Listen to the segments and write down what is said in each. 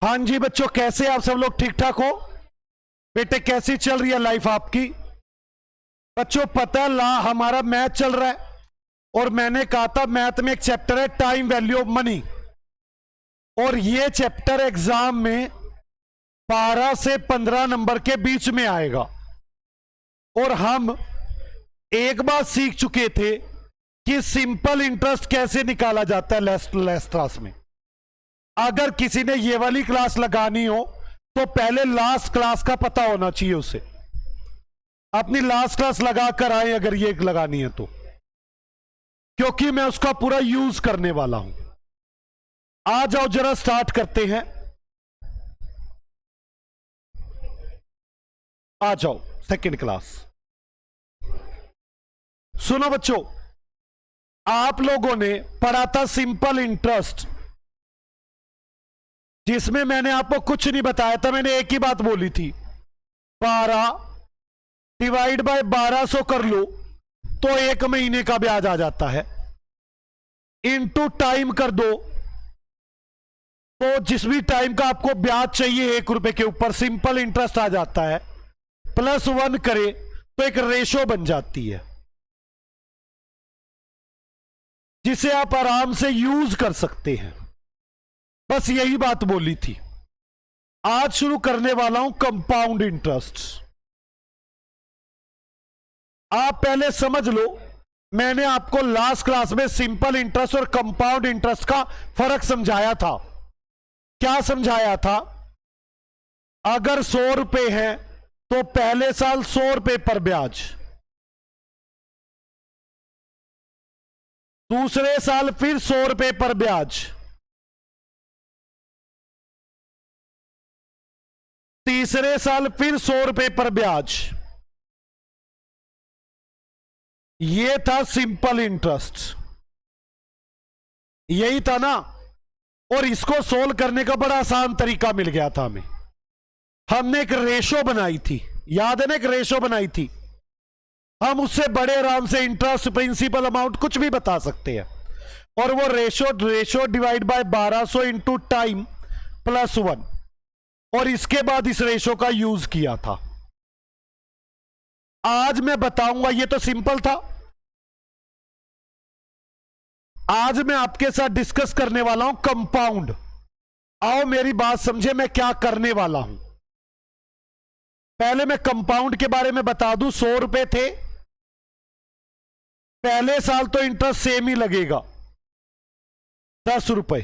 हाँ जी बच्चों, कैसे आप सब लोग? ठीक ठाक हो बेटे? कैसी चल रही है लाइफ आपकी? बच्चों पता है हमारा मैथ चल रहा है और मैंने कहा था मैथ में एक चैप्टर है टाइम वैल्यू ऑफ मनी, और ये चैप्टर एग्जाम में 12 से 15 नंबर के बीच में आएगा। और हम एक बात सीख चुके थे कि सिंपल इंटरेस्ट कैसे निकाला जाता है लेस क्लास में। अगर किसी ने ये वाली क्लास लगानी हो तो पहले लास्ट क्लास का पता होना चाहिए उसे। अपनी लास्ट क्लास लगा कर आए अगर ये लगानी है तो, क्योंकि मैं उसका पूरा यूज करने वाला हूं। आ जाओ जरा स्टार्ट करते हैं। आ जाओ सेकंड क्लास। सुनो बच्चों, आप लोगों ने पढ़ा था सिंपल इंटरेस्ट, जिसमें मैंने आपको कुछ नहीं बताया था। मैंने एक ही बात बोली थी, 12 डिवाइड बाय 1200 कर लो तो 1 महीने का ब्याज आ जाता है, इनटू टाइम कर दो तो जिस भी टाइम का आपको ब्याज चाहिए 1 रुपए के ऊपर सिंपल इंटरेस्ट आ जाता है, +1 करे तो एक रेशो बन जाती है जिसे आप आराम से यूज कर सकते हैं। बस यही बात बोली थी। आज शुरू करने वाला हूं कंपाउंड इंटरेस्ट। आप पहले समझ लो, मैंने आपको लास्ट क्लास में सिंपल इंटरेस्ट और कंपाउंड इंटरेस्ट का फर्क समझाया था। क्या समझाया था? अगर 100 रुपए है तो पहले साल 100 रुपए पर ब्याज, दूसरे साल फिर 100 रुपए पर ब्याज, तीसरे साल फिर 100 रुपए पर ब्याज। ये था सिंपल इंटरेस्ट, यही था ना। और इसको सोल्व करने का बड़ा आसान तरीका मिल गया था हमें। हमने एक रेशो बनाई थी, याद है ना? एक रेशो बनाई थी। हम उससे बड़े आराम से इंटरेस्ट, प्रिंसिपल, अमाउंट कुछ भी बता सकते हैं। और वो ratio divide by 1200 into time +1, और इसके बाद इस रेशो का यूज किया था। आज मैं बताऊंगा, ये तो सिंपल था। आज मैं आपके साथ डिस्कस करने वाला हूं कंपाउंड। आओ मेरी बात समझे, मैं क्या करने वाला हूं। पहले मैं कंपाउंड के बारे में बता दूं। 100 रुपए थे, पहले साल तो इंटरेस्ट सेम ही लगेगा, 10 रुपए,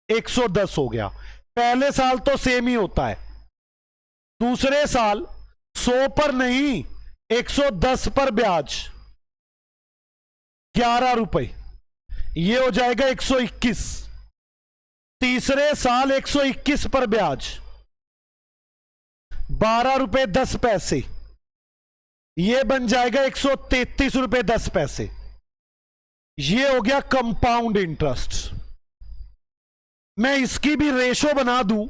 110 हो गया। पहले साल तो सेम ही होता है। दूसरे साल 100 पर नहीं, 110 पर ब्याज, 11 रुपए, ये हो जाएगा 121। तीसरे साल 121 पर ब्याज, 12 रुपए 10 पैसे, ये बन जाएगा 133 रुपए 10 पैसे। ये हो गया कंपाउंड इंटरेस्ट। मैं इसकी भी रेशो बना दूं,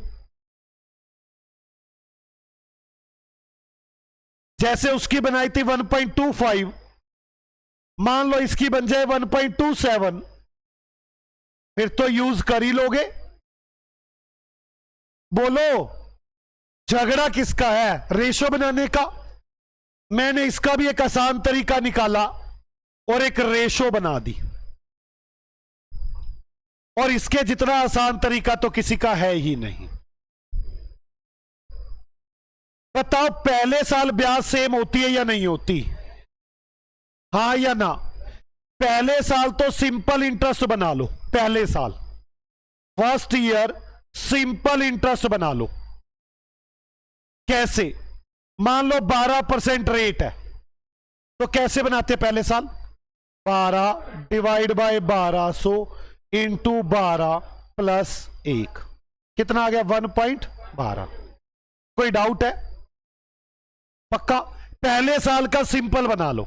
जैसे उसकी बनाई थी 1.25, मान लो इसकी बन जाए 1.27, फिर तो यूज कर ही लोगे। बोलो, झगड़ा किसका है? रेशो बनाने का। मैंने इसका भी एक आसान तरीका निकाला और एक रेशो बना दी, और इसके जितना आसान तरीका तो किसी का है ही नहीं। बताओ, पहले साल ब्याज सेम होती है या नहीं होती? हाँ या ना? पहले साल तो सिंपल इंटरेस्ट बना लो। पहले साल, फर्स्ट ईयर, सिंपल इंटरेस्ट बना लो। कैसे? मान लो 12% रेट है, तो कैसे बनाते पहले साल? 12 डिवाइड बाय 1200 इंटू 12 +1, कितना आ गया? 1.12। कोई डाउट है? पक्का? पहले साल का सिंपल बना लो।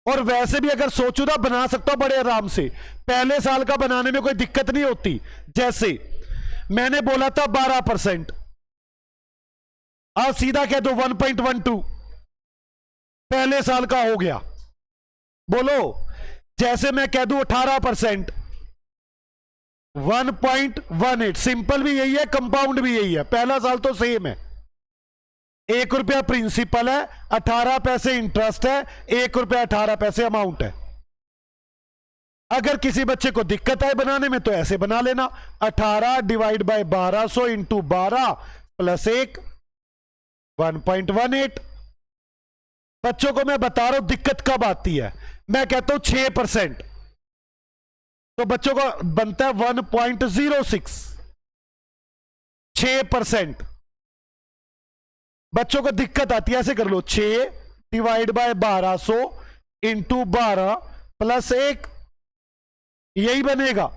और वैसे भी अगर सोचो ना, बना सकता हूं बड़े आराम से। पहले साल का बनाने में कोई दिक्कत नहीं होती। जैसे मैंने बोला था 12%, आज सीधा कह दो 1.12, पहले साल का हो गया। बोलो, जैसे मैं कह दूं 18%, 1.18। सिंपल भी यही है, कंपाउंड भी यही है, पहला साल तो सेम है। 1 रुपया प्रिंसिपल है, 18 पैसे इंटरेस्ट है, 1 रुपया 18 पैसे अमाउंट है। अगर किसी बच्चे को दिक्कत आए बनाने में तो ऐसे बना लेना, 18 डिवाइड बाय 1200 इंटू 12 प्लस 1, 1.18। बच्चों को मैं बता रहा हूं दिक्कत कब आती है, मैं कहता हूं 6%, तो बच्चों को बनता है 1.06, 6%। बच्चों को दिक्कत आती है, ऐसे कर लो, 6 डिवाइड बाय 1200 इंटू 12 प्लस 1, यही बनेगा।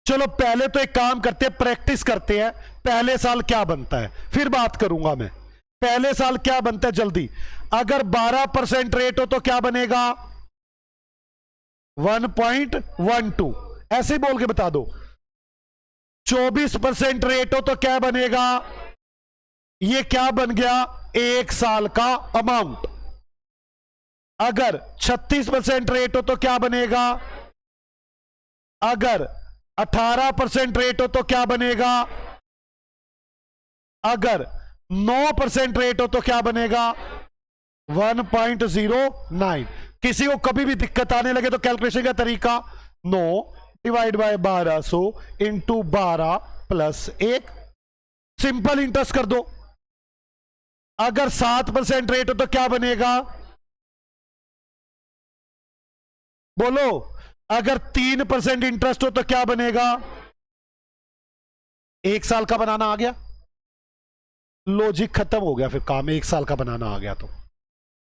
चलो पहले तो एक काम करते हैं, प्रैक्टिस करते हैं, पहले साल क्या बनता है, फिर बात करूंगा मैं। पहले साल क्या बनता है जल्दी, अगर 12% रेट हो तो क्या बनेगा, 1.12, ऐसे ही बोल के बता दो। 24% रेट हो तो क्या बनेगा, ये क्या बन गया, 1 साल का अमाउंट। अगर 36% रेट हो तो क्या बनेगा, अगर 18% रेट हो तो क्या बनेगा, अगर 9% रेट हो तो क्या बनेगा, 1.09। किसी को कभी भी दिक्कत आने लगे तो कैलकुलेशन का तरीका, 9 divide by 1200 into 12 plus 1, simple interest कर दो। अगर 7% रेट हो तो क्या बनेगा, बोलो, अगर 3% इंटरेस्ट हो तो क्या बनेगा, 1 साल का बनाना आ गया, लॉजिक खत्म हो गया, फिर काम 1 साल का बनाना आ गया। तो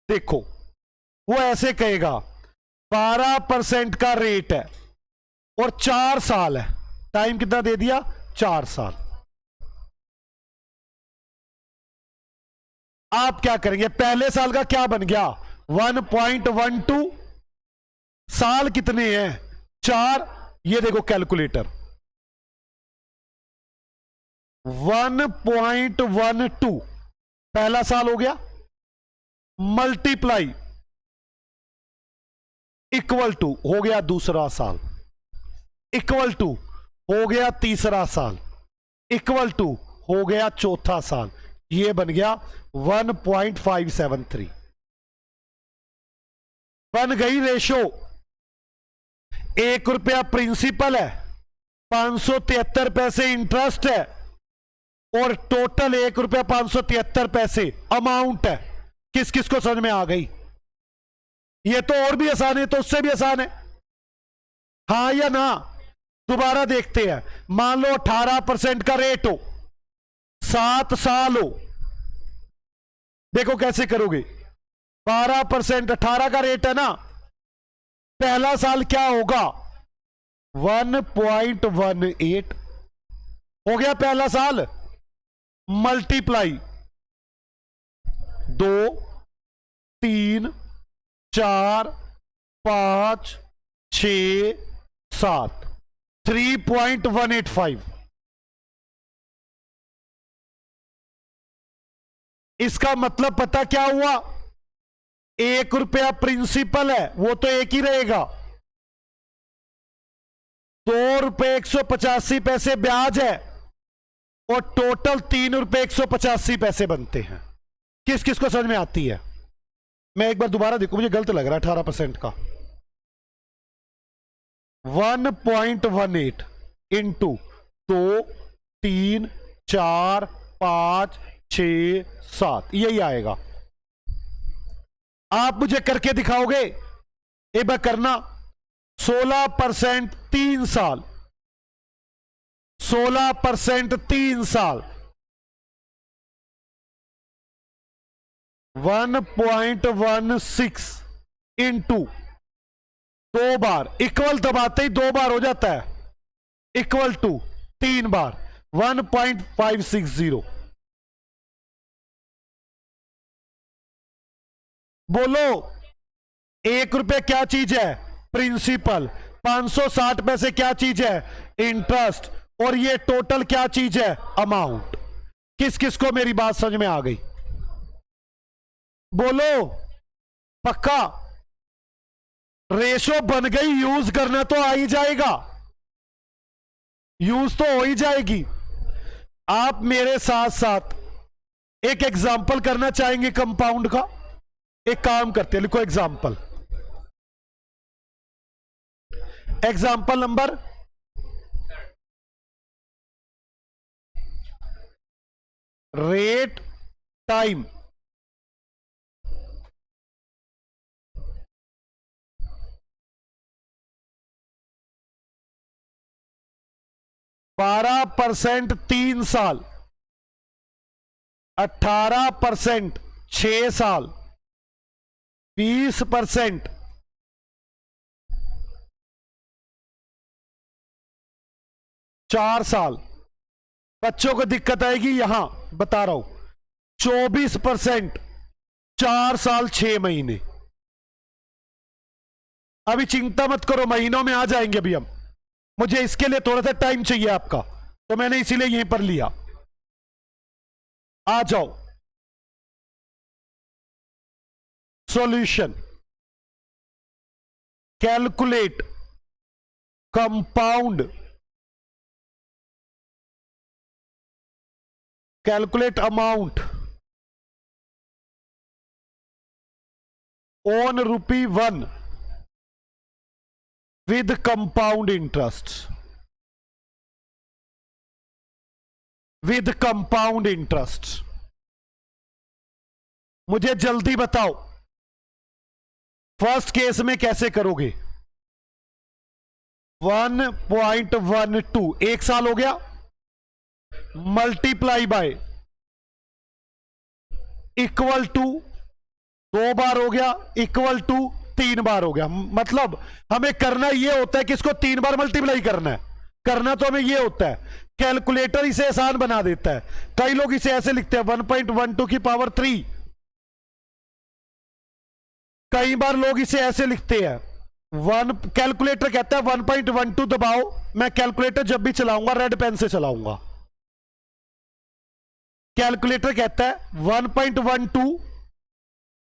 देखो वो ऐसे कहेगा 12% का रेट है और 4 साल है, टाइम कितना दे दिया, 4 साल। आप क्या करेंगे, पहले साल का क्या बन गया, 1.12, साल कितने हैं, 4, ये देखो कैलकुलेटर, 1.12 पहला साल हो गया, मल्टीप्लाई इक्वल टू हो गया दूसरा साल, इक्वल टू हो गया तीसरा साल, इक्वल टू हो गया चौथा साल, ये बन गया 1.573। बन गई रेशो। 1 रुपया प्रिंसिपल है, 573 पैसे इंटरेस्ट है और टोटल 1 रुपया 573 पैसे अमाउंट है। किस किस को समझ में आ गई, ये तो और भी आसान है, तो उससे भी आसान है, हां या ना। दोबारा देखते हैं, मान लो 18% का रेट हो, 7 साल हो, देखो कैसे करोगे, 12%, 18 का रेट है ना, पहला साल क्या होगा, 1.18 हो गया पहला साल, मल्टीप्लाई 2 3 4 5 6 7, 3.185। इसका मतलब पता क्या हुआ, 1 रुपया प्रिंसिपल है वो तो एक ही रहेगा, 2 रुपये 185 पैसे ब्याज है और टोटल 3 रुपये 185 पैसे बनते हैं। किस किस को समझ में आती है, मैं एक बार दोबारा देखूं, मुझे गलत लग रहा है 18% का, 1.18 इंटू 2 3 4 5 6 7, यही आएगा। आप मुझे करके दिखाओगे, एक बार करना, 16% 3 साल, 16% 3 साल, 1.16 इंटू 2 बार, इक्वल दबाते ही 2 बार हो जाता है, इक्वल टू 3 बार, 1.560। बोलो 1 रुपये क्या चीज है, प्रिंसिपल, 560 पैसे क्या चीज है, इंटरेस्ट, और ये टोटल क्या चीज है, अमाउंट। किस किस को मेरी बात समझ में आ गई, बोलो, पक्का। रेशो बन गई, यूज करना तो आ ही जाएगा। यूज तो हो ही जाएगी। आप मेरे साथ साथ एक एग्जाम्पल करना चाहेंगे कंपाउंड का? एक काम करते हैं, लिखो example. Example number rate time. बारह परसेंट 3 साल, 18% 6 साल, 20% 4 साल। बच्चों को दिक्कत आएगी यहां, बता रहा हूं। 24% 4 साल 6 महीने। अभी चिंता मत करो, महीनों में आ जाएंगे अभी हम। मुझे इसके लिए थोड़ा सा टाइम चाहिए आपका, तो मैंने इसीलिए यहीं पर लिया। आ जाओ, solution. Calculate compound, calculate amount on ₹1 with compound interest, with compound interest। मुझे जल्दी बताओ फर्स्ट केस में कैसे करोगे? 1.12 1 साल हो गया, मल्टीप्लाई बाय इक्वल टू 2 बार हो गया, इक्वल टू 3 बार हो गया। मतलब हमें करना यह होता है कि इसको 3 बार मल्टीप्लाई करना है। करना तो हमें यह होता है, कैलकुलेटर इसे आसान बना देता है। कई लोग इसे ऐसे लिखते हैं 1.12 की पावर 3। कई बार लोग इसे ऐसे लिखते हैं कैलकुलेटर कहता है 1.12 दबाओ। मैं कैलकुलेटर जब भी चलाऊंगा रेड पेन से चलाऊंगा। कैलकुलेटर कहता है 1.12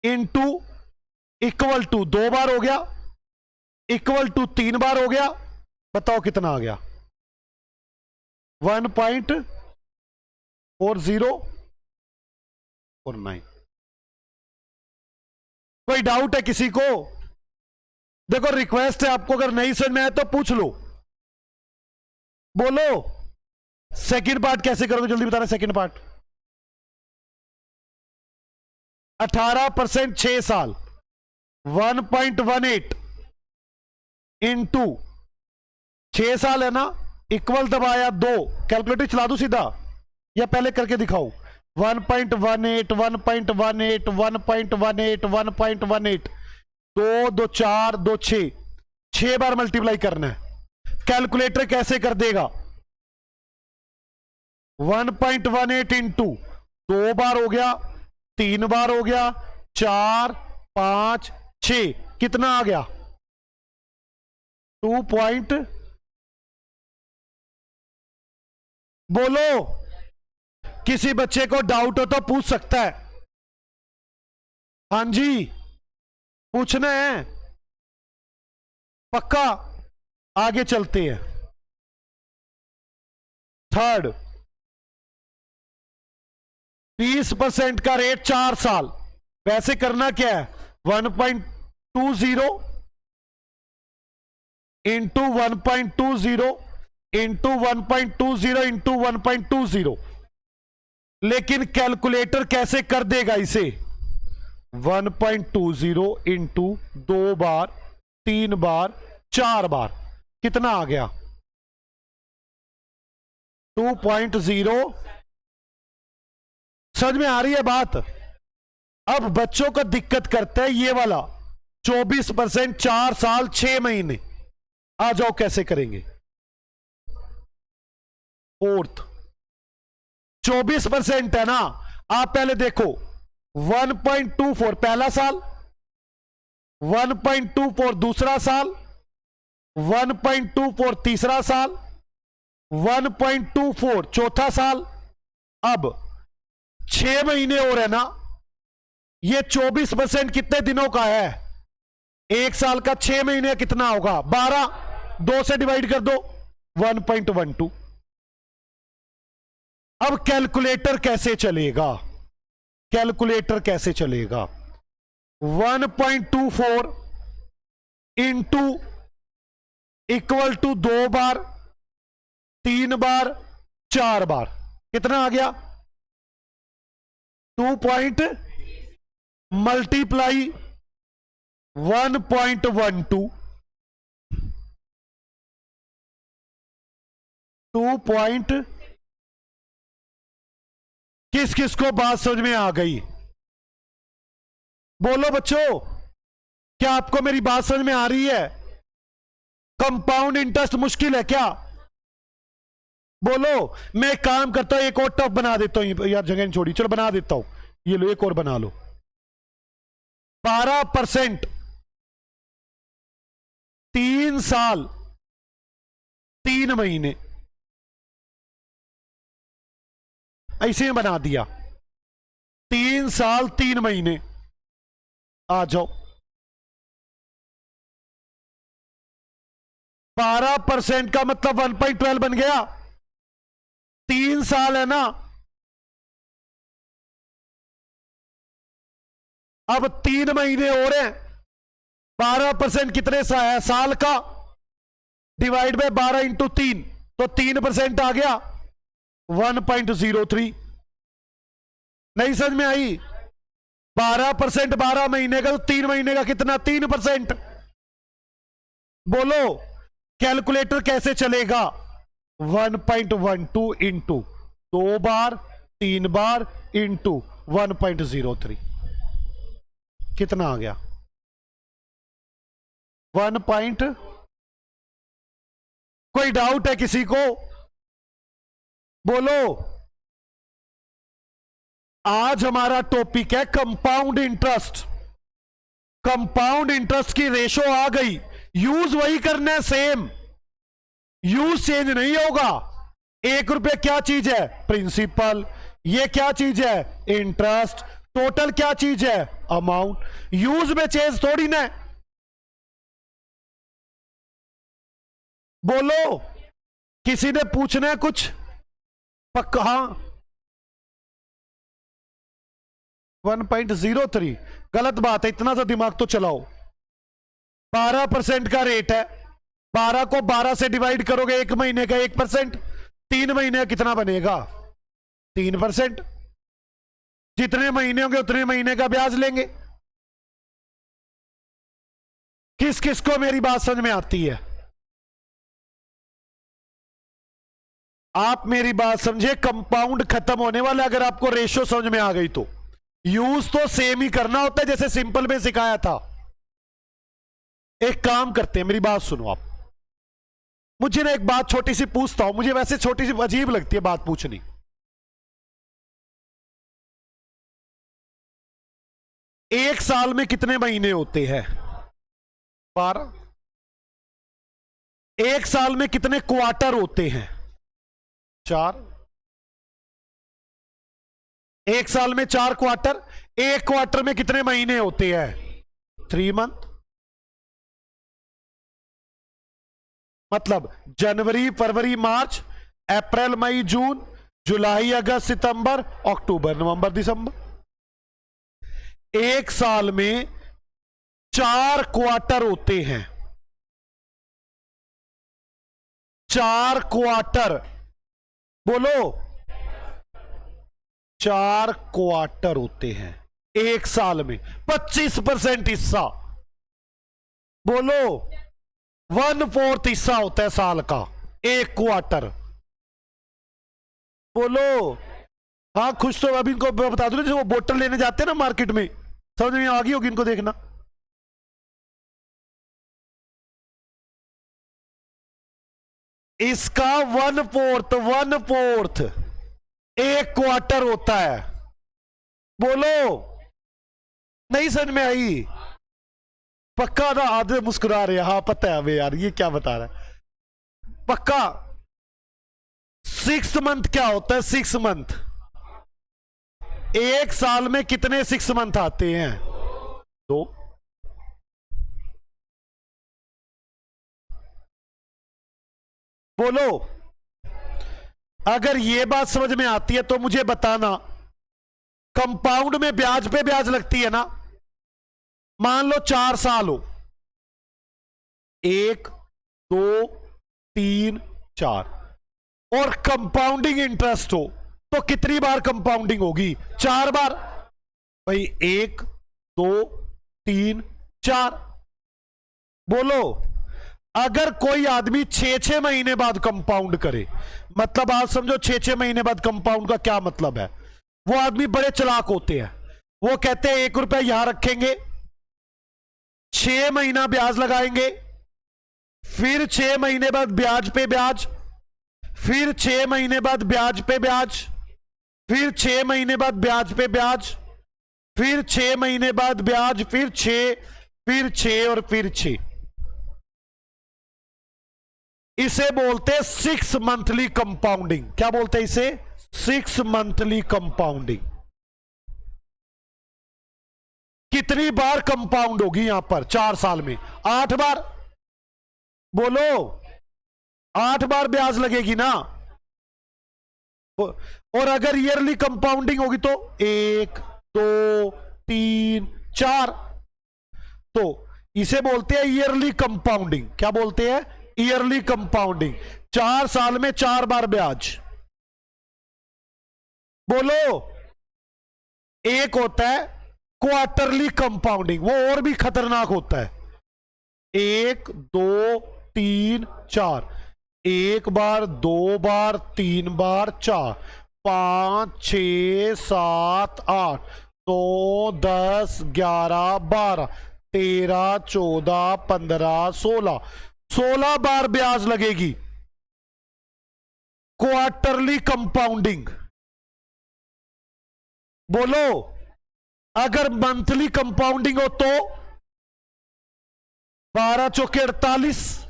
इंटू इक्वल टू 2 बार हो गया, इक्वल टू 3 बार हो गया। बताओ कितना आ गया? 1.4049। कोई डाउट है किसी को? देखो रिक्वेस्ट है आपको, अगर नहीं समझ में आए तो पूछ लो, बोलो। सेकंड पार्ट कैसे करोगे जल्दी बताना। सेकंड पार्ट 18% 6 साल 1.18 इंटू 6 साल है ना, इक्वल दबाया 2। कैलकुलेटर चला दूं सीधा या पहले करके दिखाऊं? 1.18 1.18 1.18 1.18 2 2 4 2 6 बार मल्टीप्लाई करना है। कैलकुलेटर कैसे कर देगा? 1.18 इंटू 2 बार हो गया, 3 बार हो गया, 4 5 6, कितना आ गया? 2 बोलो। किसी बच्चे को डाउट हो तो पूछ सकता है। हां जी, पूछना है पक्का? आगे चलते हैं। थर्ड 20% का रेट 4 साल। वैसे करना क्या है? 1.20 इंटू 1.20 इंटू 1.20 इंटू 1.20। लेकिन कैलकुलेटर कैसे कर देगा इसे? 1.20 इंटू 2 बार, 3 बार, 4 बार, कितना आ गया? 2.0। समझ में आ रही है बात? अब बच्चों को दिक्कत करता है ये वाला 24% 4 साल 6 महीने। आ जाओ कैसे करेंगे। फोर्थ 24% है ना, आप पहले देखो 1.24 पहला साल, 1.24 दूसरा साल, 1.24 तीसरा साल, 1.24 चौथा साल। अब 6 महीने और है ना, ये 24% कितने दिनों का है? 1 साल का 6 महीने कितना होगा? 12। 2 से डिवाइड कर दो, 1.12। अब कैलकुलेटर कैसे चलेगा, कैलकुलेटर कैसे चलेगा? 1.24 इंटू इक्वल टू 2 बार, 3 बार, 4 बार, कितना आ गया? 2 पॉइंट मल्टीप्लाई 1.12, 2 पॉइंट। किस किस को बात समझ में आ गई? बोलो बच्चों, क्या आपको मेरी बात समझ में आ रही है? कंपाउंड इंटरेस्ट मुश्किल है क्या? बोलो। मैं एक काम करता हूं, एक और टॉप बना देता हूं यार, जगह नहीं छोड़ी, चलो बना देता हूं, ये लो एक और बना लो। 12% 3 साल 3 महीने, ऐसे ही बना दिया। 3 साल 3 महीने, आ जाओ। 12% का मतलब 1.12 बन गया। 3 साल है ना, अब 3 महीने हो रहे हैं। 12% कितने सा है? साल का, डिवाइड बाय 12 इंटू 3, तो 3% आ गया 1.03। नहीं समझ में आई? 12% 12 महीने का, तो 3 महीने का कितना? 3%। बोलो कैलकुलेटर कैसे चलेगा? 1.12 इंटू 2 बार, 3 बार, इंटू 1.03, कितना आ गया? 1 कोई डाउट है किसी को? बोलो। आज हमारा टॉपिक है कंपाउंड इंटरेस्ट। कंपाउंड इंटरेस्ट की रेशो आ गई, यूज वही करना है, सेम, यूज चेंज नहीं होगा। 1 रुपये क्या चीज है? प्रिंसिपल। ये क्या चीज है? इंटरेस्ट। टोटल क्या चीज है? अमाउंट। यूज में चेंज थोड़ी ना। बोलो, किसी ने पूछना है कुछ? पक्का? हाँ, 1.03 गलत बात है, इतना सा दिमाग तो चलाओ। 12% का रेट है, 12 को 12 से डिवाइड करोगे, 1 महीने का 1%, 3 महीने का कितना बनेगा? 3%। जितने महीने होंगे उतने महीने का ब्याज लेंगे। किस किस को मेरी बात समझ में आती है? आप मेरी बात समझे, कंपाउंड खत्म होने वाला, अगर आपको रेशियो समझ में आ गई तो यूज तो सेम ही करना होता है, जैसे सिंपल में सिखाया था। एक काम करते हैं, मेरी बात सुनो आप। मुझे ना एक बात छोटी सी पूछता हूं, मुझे वैसे छोटी सी अजीब लगती है बात पूछनी। एक साल में कितने महीने होते हैं? 12। एक साल में कितने क्वार्टर होते हैं? 4। एक साल में 4 क्वार्टर। एक क्वार्टर में कितने महीने होते हैं? 3 मंथ। मतलब जनवरी, फरवरी, मार्च, अप्रैल, मई, जून, जुलाई, अगस्त, सितंबर, अक्टूबर, नवंबर, दिसंबर। एक साल में 4 क्वार्टर होते हैं। 4 क्वार्टर। बोलो। 4 क्वार्टर होते हैं एक साल में, 25% हिस्सा। बोलो। 1/4 हिस्सा होता है साल का एक क्वार्टर। बोलो। हाँ खुश तो। अभी इनको बता दो, जो वो बोतल लेने जाते हैं ना मार्केट में, समझ में आ गई होगी इनको, देखना। इसका 1/4 एक क्वार्टर होता है। बोलो। नहीं समझ में आई? पक्का ना? आधे मुस्कुरा रहे हैं। हाँ पता है हमें यार, ये क्या बता रहा है। पक्का? 6 मंथ क्या होता है? 6 मंथ। एक साल में कितने 6 मंथ आते हैं? 2। बोलो, अगर ये बात समझ में आती है तो मुझे बताना, कंपाउंड में ब्याज पे ब्याज लगती है ना। मान लो 4 साल हो, 1 2 3 4, और कंपाउंडिंग इंटरेस्ट हो, तो कितनी बार कंपाउंडिंग होगी? 4 बार। भाई 1 2 3 4। बोलो, अगर कोई आदमी 6-6 महीने बाद कंपाउंड करे, मतलब आप समझो 6-6 महीने बाद कंपाउंड का क्या मतलब है? वो आदमी बड़े चालाक होते हैं, वो कहते हैं 1 रुपया यहां रखेंगे, 6 महीना ब्याज लगाएंगे, फिर 6 महीने बाद ब्याज पे ब्याज, फिर 6 महीने बाद ब्याज पे ब्याज, फिर 6 महीने बाद ब्याज पे ब्याज, फिर 6 महीने बाद ब्याज, फिर 6, फिर 6 और फिर 6। इसे बोलते हैं 6 मंथली कंपाउंडिंग। क्या बोलते हैं इसे? 6 मंथली कंपाउंडिंग। कितनी बार कंपाउंड होगी यहां पर 4 साल में? 8 बार। बोलो, 8 बार ब्याज लगेगी ना। और अगर ईयरली कंपाउंडिंग होगी तो 1 2 3 4। तो इसे बोलते हैं ईयरली कंपाउंडिंग। क्या बोलते हैं? Yearly compounding. 4 साल में 4 बार ब्याज। बोलो, एक होता है क्वार्टरली कंपाउंडिंग, वो और भी खतरनाक होता है। 1 2 3 4, 1 बार 2 बार 3 बार 4, 5 6 7 8 9 10 11 12 13 14 15 16, 16 बार ब्याज लगेगी। Quarterly compounding. बोलो, अगर मंथली कंपाउंडिंग हो तो 12 चौके 48,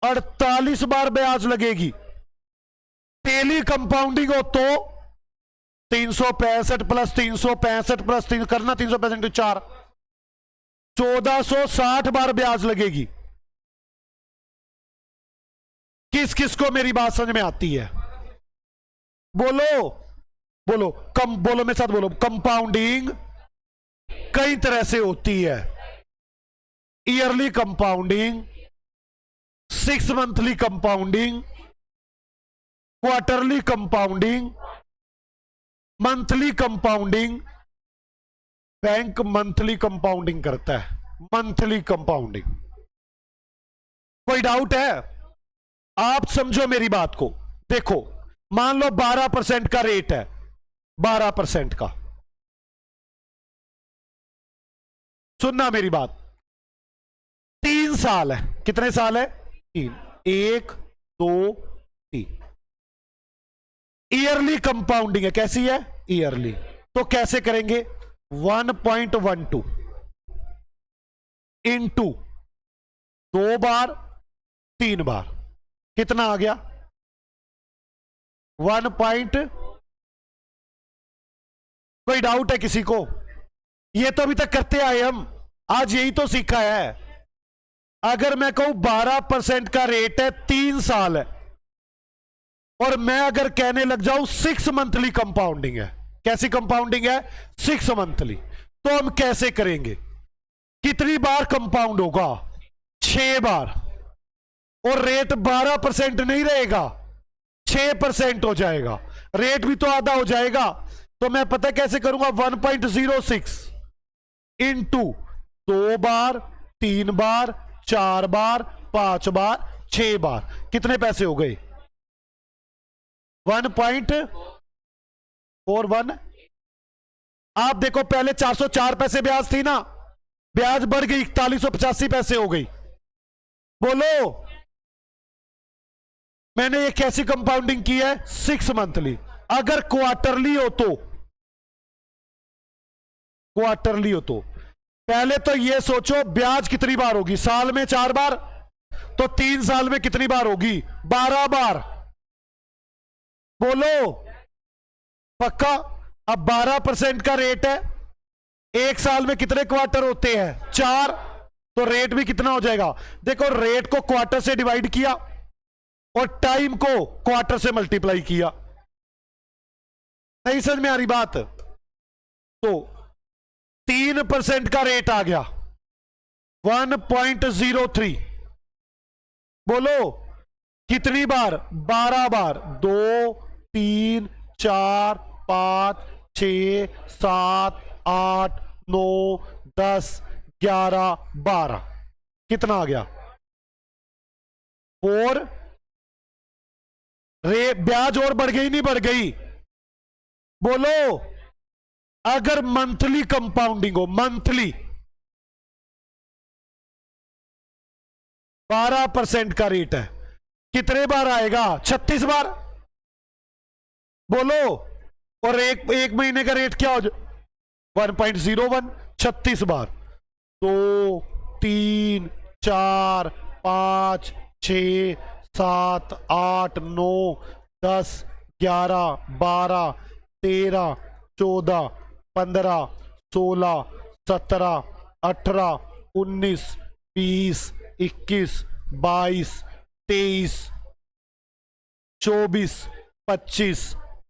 48 बार ब्याज लगेगी। डेली कंपाउंडिंग हो तो 365 प्लस 365 प्लस 3 करना, 365 4, 1460 बार ब्याज लगेगी। किस किस को मेरी बात समझ में आती है? बोलो बोलो, बोलो मेरे साथ बोलो। कंपाउंडिंग कई तरह से होती है। Yearly compounding, 6 monthly compounding, quarterly compounding, monthly compounding. Bank monthly compounding करता है, मंथली कंपाउंडिंग। कोई डाउट है? आप समझो मेरी बात को। देखो, मान लो 12% का रेट है, 12% का। सुनना मेरी बात। 3 साल है। कितने साल है? 3। 1 2 3। ईयरली कंपाउंडिंग है। कैसी है? ईयरली। तो कैसे करेंगे? 1.12 इंटू 2 बार 3 बार, कितना आ गया? 1. कोई डाउट है किसी को? ये तो अभी तक करते आए हम, आज यही तो सीखा है। अगर मैं कहूं 12% का रेट है, 3 साल है, और मैं अगर कहने लग जाऊं 6 मंथली कंपाउंडिंग है। कैसी कंपाउंडिंग है? 6 मंथली। तो हम कैसे करेंगे? कितनी बार कंपाउंड होगा? 6 बार। और रेट 12% नहीं रहेगा, 6% हो जाएगा। रेट भी तो आधा हो जाएगा। तो मैं पता कैसे करूंगा? 1.06 इंटू 2 बार 3 बार 4 बार 5 बार 6 बार, कितने पैसे हो गए? 1.41। आप देखो, पहले 404 पैसे ब्याज थी ना, ब्याज बढ़ गई 4185 पैसे हो गई। बोलो, मैंने ये कैसी कंपाउंडिंग की है? 6 मंथली। अगर क्वार्टरली हो तो, क्वार्टरली हो तो पहले तो ये सोचो ब्याज कितनी बार होगी? साल में 4 बार, तो 3 साल में कितनी बार होगी? 12 बार। बोलो, पक्का? अब 12% का रेट है, 1 साल में कितने क्वार्टर होते हैं? 4। तो रेट भी कितना हो जाएगा? देखो, रेट को क्वार्टर से डिवाइड किया, और टाइम को क्वार्टर से मल्टीप्लाई किया। नहीं समझ में आ रही बात? तो 3% का रेट आ गया 1.03। बोलो कितनी बार? 12 बार। 2 3 4 5 6 7 8 9 10 11 12। कितना आ गया? 4। ब्याज और बढ़ गई नहीं बढ़ गई? बोलो अगर मंथली कंपाउंडिंग हो, मंथली 12% का रेट है, कितने बार आएगा? 36 बार। बोलो और एक महीने का रेट क्या हो जाए? 1.01। 36 बार। 2 3 4 5 6 7 8 9 10 11 12 13 14 15 16 17 18 19 20 21 22 23 24 25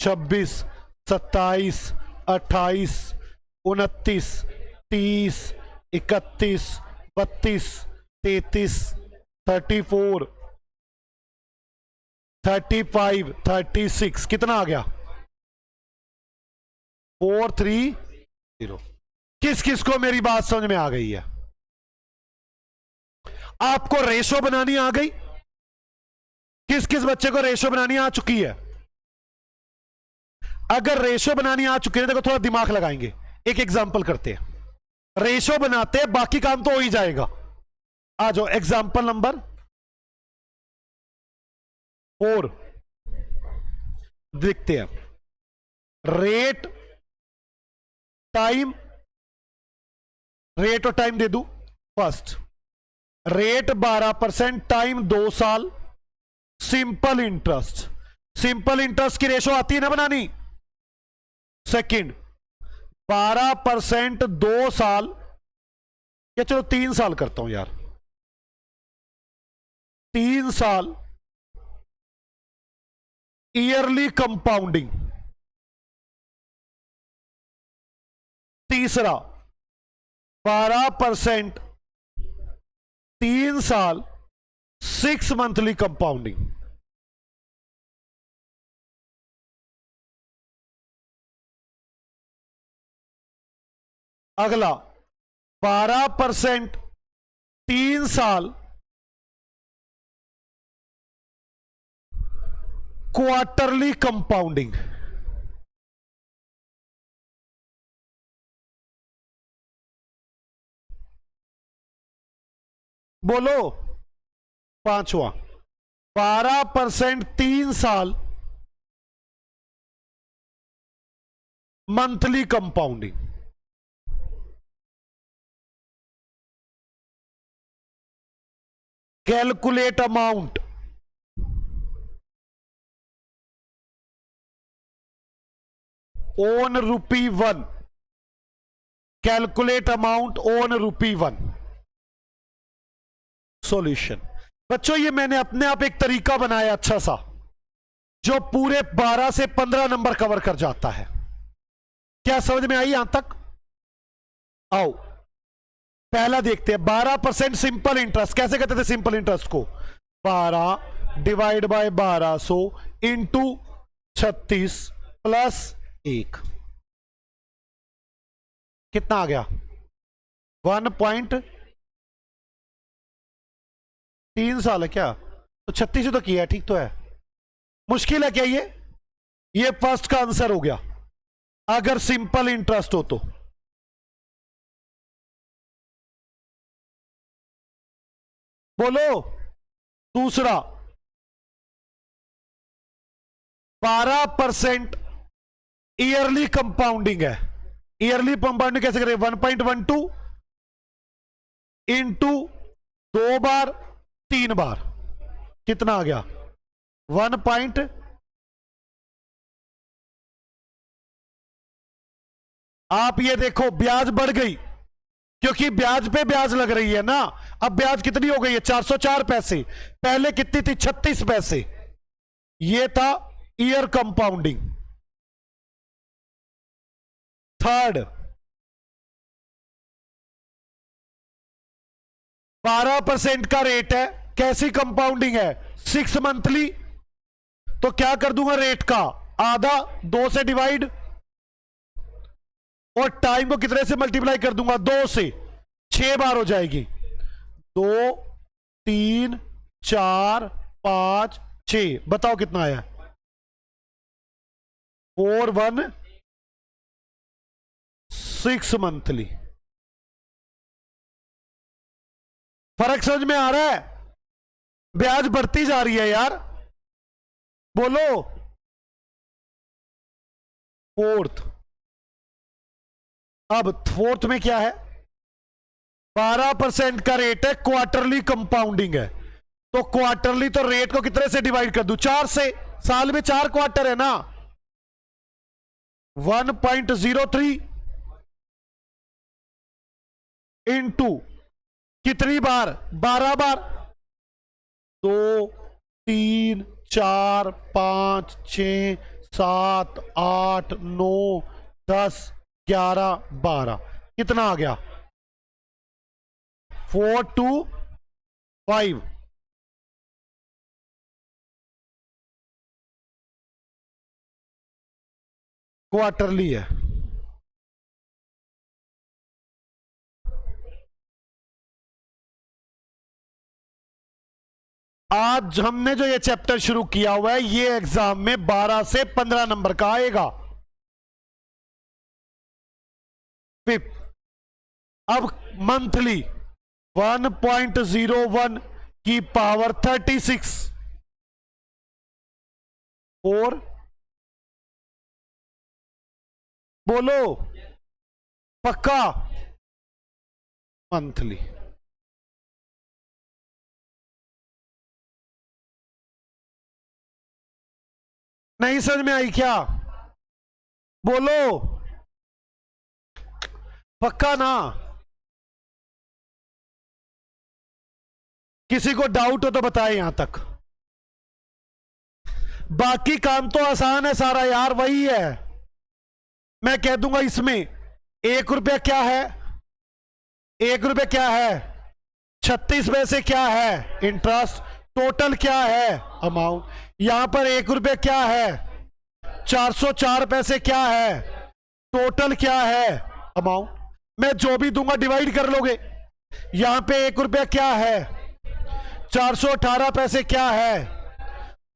26 27 28 29 30 31 32 33 34 35 36। कितना आ गया? 430। किस किस को मेरी बात समझ में आ गई है? आपको रेशो बनानी आ गई? किस किस बच्चे को रेशो बनानी आ चुकी है? अगर रेशो बनानी आ चुकी है तो थोड़ा दिमाग लगाएंगे। एक एग्जांपल करते हैं, रेशो बनाते हैं, बाकी काम तो हो ही जाएगा। आ जाओ एग्जांपल नंबर 4 देखते हैं। रेट टाइम, रेट और टाइम दे दूं। फर्स्ट रेट 12%, टाइम 2 साल, सिंपल इंटरेस्ट। सिंपल इंटरेस्ट की रेशो आती है ना बनानी। सेकंड 12% 2 साल, या चलो 3 साल करता हूं यार, 3 साल ईयरली कंपाउंडिंग। तीसरा 12% 3 साल 6 मंथली कंपाउंडिंग। अगला 12% 3 साल क्वार्टरली कंपाउंडिंग। बोलो पांचवा 12% 3 साल monthly compounding. Calculate amount. On ₹1। Calculate amount on ₹1। Solution. बच्चों ये मैंने अपने आप एक तरीका बनाया अच्छा सा, जो पूरे 12 से 15 नंबर कवर कर जाता है। क्या समझ में आई यहां तक? आओ पहला देखते हैं। 12% सिंपल इंटरेस्ट। कैसे कहते थे सिंपल इंटरेस्ट को? 12 डिवाइड बाय 1200 इंटू 36 प्लस 1। कितना आ गया? 1.3 साल है क्या? तो 36 ही तो किया है, ठीक तो है। मुश्किल है क्या ये फर्स्ट का आंसर हो गया अगर सिंपल इंटरेस्ट हो तो। बोलो दूसरा 12% ईयरली कंपाउंडिंग है। ईयरली कंपाउंडिंग कैसे करें? 1.12 इंटू 2 बार 3 बार। कितना आ गया? 1. आप ये देखो ब्याज बढ़ गई, क्योंकि ब्याज पे ब्याज लग रही है ना। अब ब्याज कितनी हो गई है? 404 पैसे। पहले कितनी थी? 36 पैसे। ये था ईयर कंपाउंडिंग। थर्ड, 12% का रेट है। कैसी कंपाउंडिंग है? 6 मंथली। तो क्या कर दूंगा? रेट का आधा 2 से डिवाइड, और टाइम को कितने से मल्टीप्लाई कर दूंगा? 2 से। 6 बार हो जाएगी। 2 3 4 5 6। बताओ कितना आया? 416 मंथली। फर्क समझ में आ रहा है? ब्याज बढ़ती जा रही है यार। बोलो। फोर्थ, अब फोर्थ में क्या है? 12% का रेट है, क्वार्टरली कंपाउंडिंग है। तो क्वार्टरली तो रेट को कितने से डिवाइड कर दूं? 4 से। साल में 4 क्वार्टर है ना। 1.03 इंटू कितनी बार? 12 बार। 2 3 4 5 6 7 8 9 10 11 12। कितना आ गया? 425। क्वार्टरली है। आज हमने जो ये चैप्टर शुरू किया हुआ है, ये एग्जाम में 12 से 15 नंबर का आएगा। फिफ्थ, अब मंथली 1.01 की पावर 36 और बोलो पक्का मंथली। नहीं समझ में आई क्या? बोलो पक्का ना। किसी को डाउट हो तो बताए यहां तक। बाकी काम तो आसान है सारा यार, वही है। मैं कह दूंगा इसमें 1 रुपया क्या है? 1 रुपया क्या है? 36 पैसे क्या है? इंटरेस्ट। टोटल क्या है? अमाउंट। यहां पर 1 रुपया क्या है? 404 पैसे क्या है? टोटल क्या है? अमाउंट। मैं जो भी दूंगा डिवाइड कर लोगे। यहां पे 1 रुपया क्या है? 418 पैसे क्या है?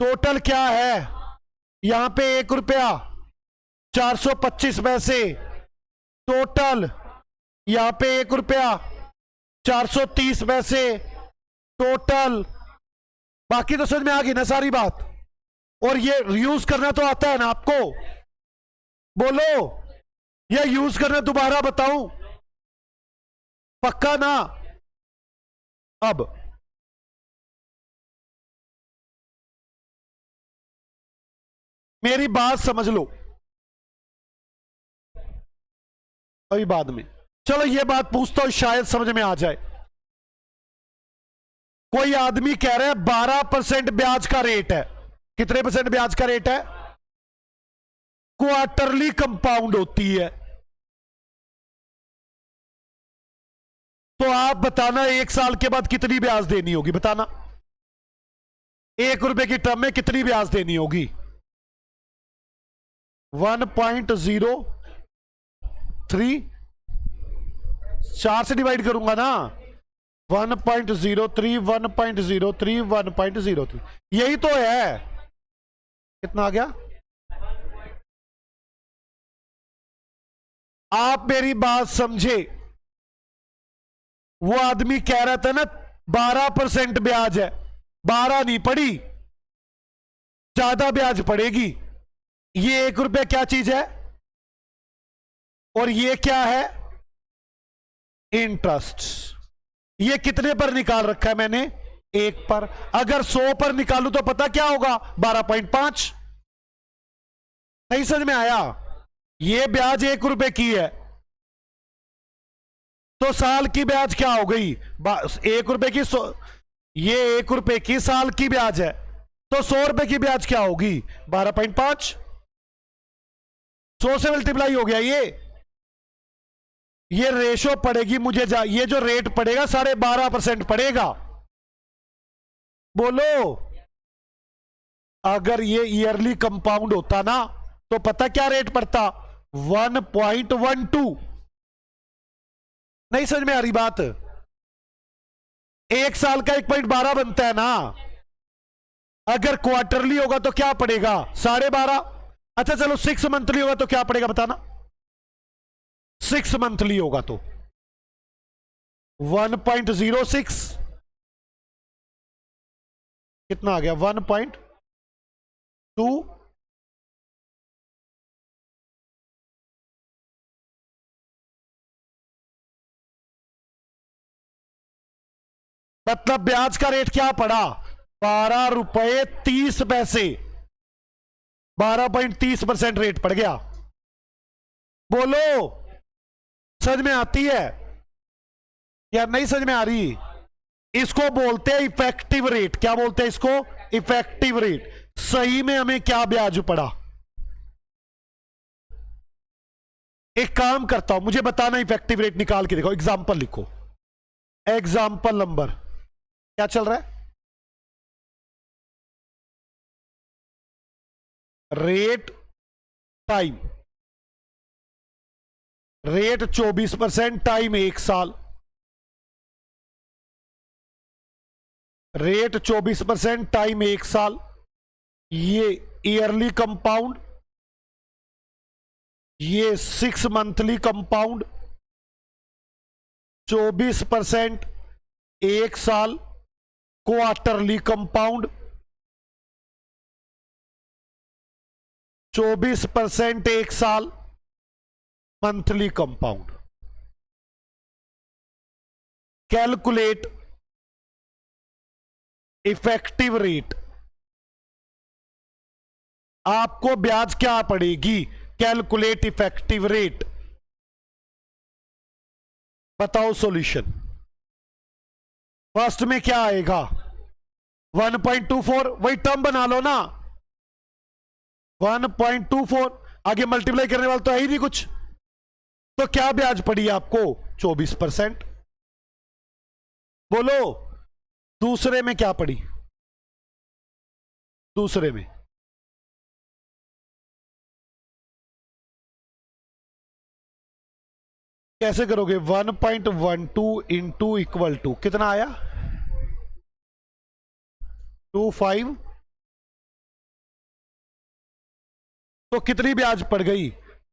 टोटल क्या है? यहां पे 1 रुपया 425 पैसे टोटल। यहां पे 1 रुपया 430 पैसे टोटल। बाकी तो समझ में आ गई ना सारी बात। और ये यूज करना तो आता है ना आपको? बोलो, ये यूज करना दोबारा बताऊं? पक्का ना? अब मेरी बात समझ लो, अभी बाद में। चलो ये बात पूछता हूं, शायद समझ में आ जाए। कोई आदमी कह रहा है 12% ब्याज का रेट है। कितने परसेंट ब्याज का रेट है? क्वार्टरली कंपाउंड होती है। तो आप बताना 1 साल के बाद कितनी ब्याज देनी होगी? बताना। 1 रुपए की टर्म में कितनी ब्याज देनी होगी? 1.03। 4 से डिवाइड करूंगा ना। 1.03 1.03 1.03। यही तो है। कितना आ गया? आप मेरी बात समझे? वो आदमी कह रहा था ना 12% ब्याज है। 12 नहीं पड़ी, ज्यादा ब्याज पड़ेगी। ये 1 रुपया क्या चीज है? और ये क्या है? इंटरेस्ट। ये कितने पर निकाल रखा है मैंने? 1 पर। अगर 100 पर निकालूं तो पता क्या होगा? 12.5। नहीं समझ में आया? ये ब्याज 1 रुपए की है, तो साल की ब्याज क्या हो गई? 1 रुपए की ये 1 रुपए की साल की ब्याज है, तो 100 रुपए की ब्याज क्या होगी? 12.5। 100 से मल्टीप्लाई हो गया ये रेशो पड़ेगी मुझे ये जो रेट पड़ेगा 12.5% पड़ेगा। बोलो, अगर ये ईयरली कंपाउंड होता ना तो पता क्या रेट पड़ता? 1.12। नहीं समझ में आ रही बात? 1 साल का 1.12 बनता है ना। अगर क्वार्टरली होगा तो क्या पड़ेगा? 12.5। अच्छा चलो 6 मंथली होगा तो क्या पड़ेगा बताना? 6 मंथली होगा तो 1.06। कितना आ गया? 1.2। मतलब ब्याज का रेट क्या पड़ा? 12 रुपए 30 पैसे। 12.30% रेट पड़ गया। बोलो, समझ में आती है या नहीं समझ में आ रही? इसको बोलते हैं इफेक्टिव रेट। क्या बोलते हैं इसको? Effective rate. सही में हमें क्या ब्याज पड़ा? एक काम करता हूं, मुझे बताना इफेक्टिव रेट निकाल के देखो। एग्जांपल लिखो, एग्जांपल नंबर क्या चल रहा है? रेट टाइम, रेट 24% टाइम 1 साल। रेट 24% टाइम 1 साल। ये ईयरली कंपाउंड, ये 6 मंथली कंपाउंड। 24% 1 साल क्वार्टरली कंपाउंड। 24% 1 साल monthly compound. Calculate effective rate. आपको ब्याज क्या पड़ेगी? Calculate effective rate. बताओ सॉल्यूशन। फर्स्ट में क्या आएगा? 1.24। वही टर्म बना लो ना, 1.24। आगे मल्टीप्लाई करने वाला तो है ही नहीं कुछ। तो क्या ब्याज पड़ी आपको? 24%। बोलो, दूसरे में क्या पड़ी? दूसरे में कैसे करोगे? 1.12 इंटू इक्वल टू कितना आया? 25। तो कितनी ब्याज पड़ गई?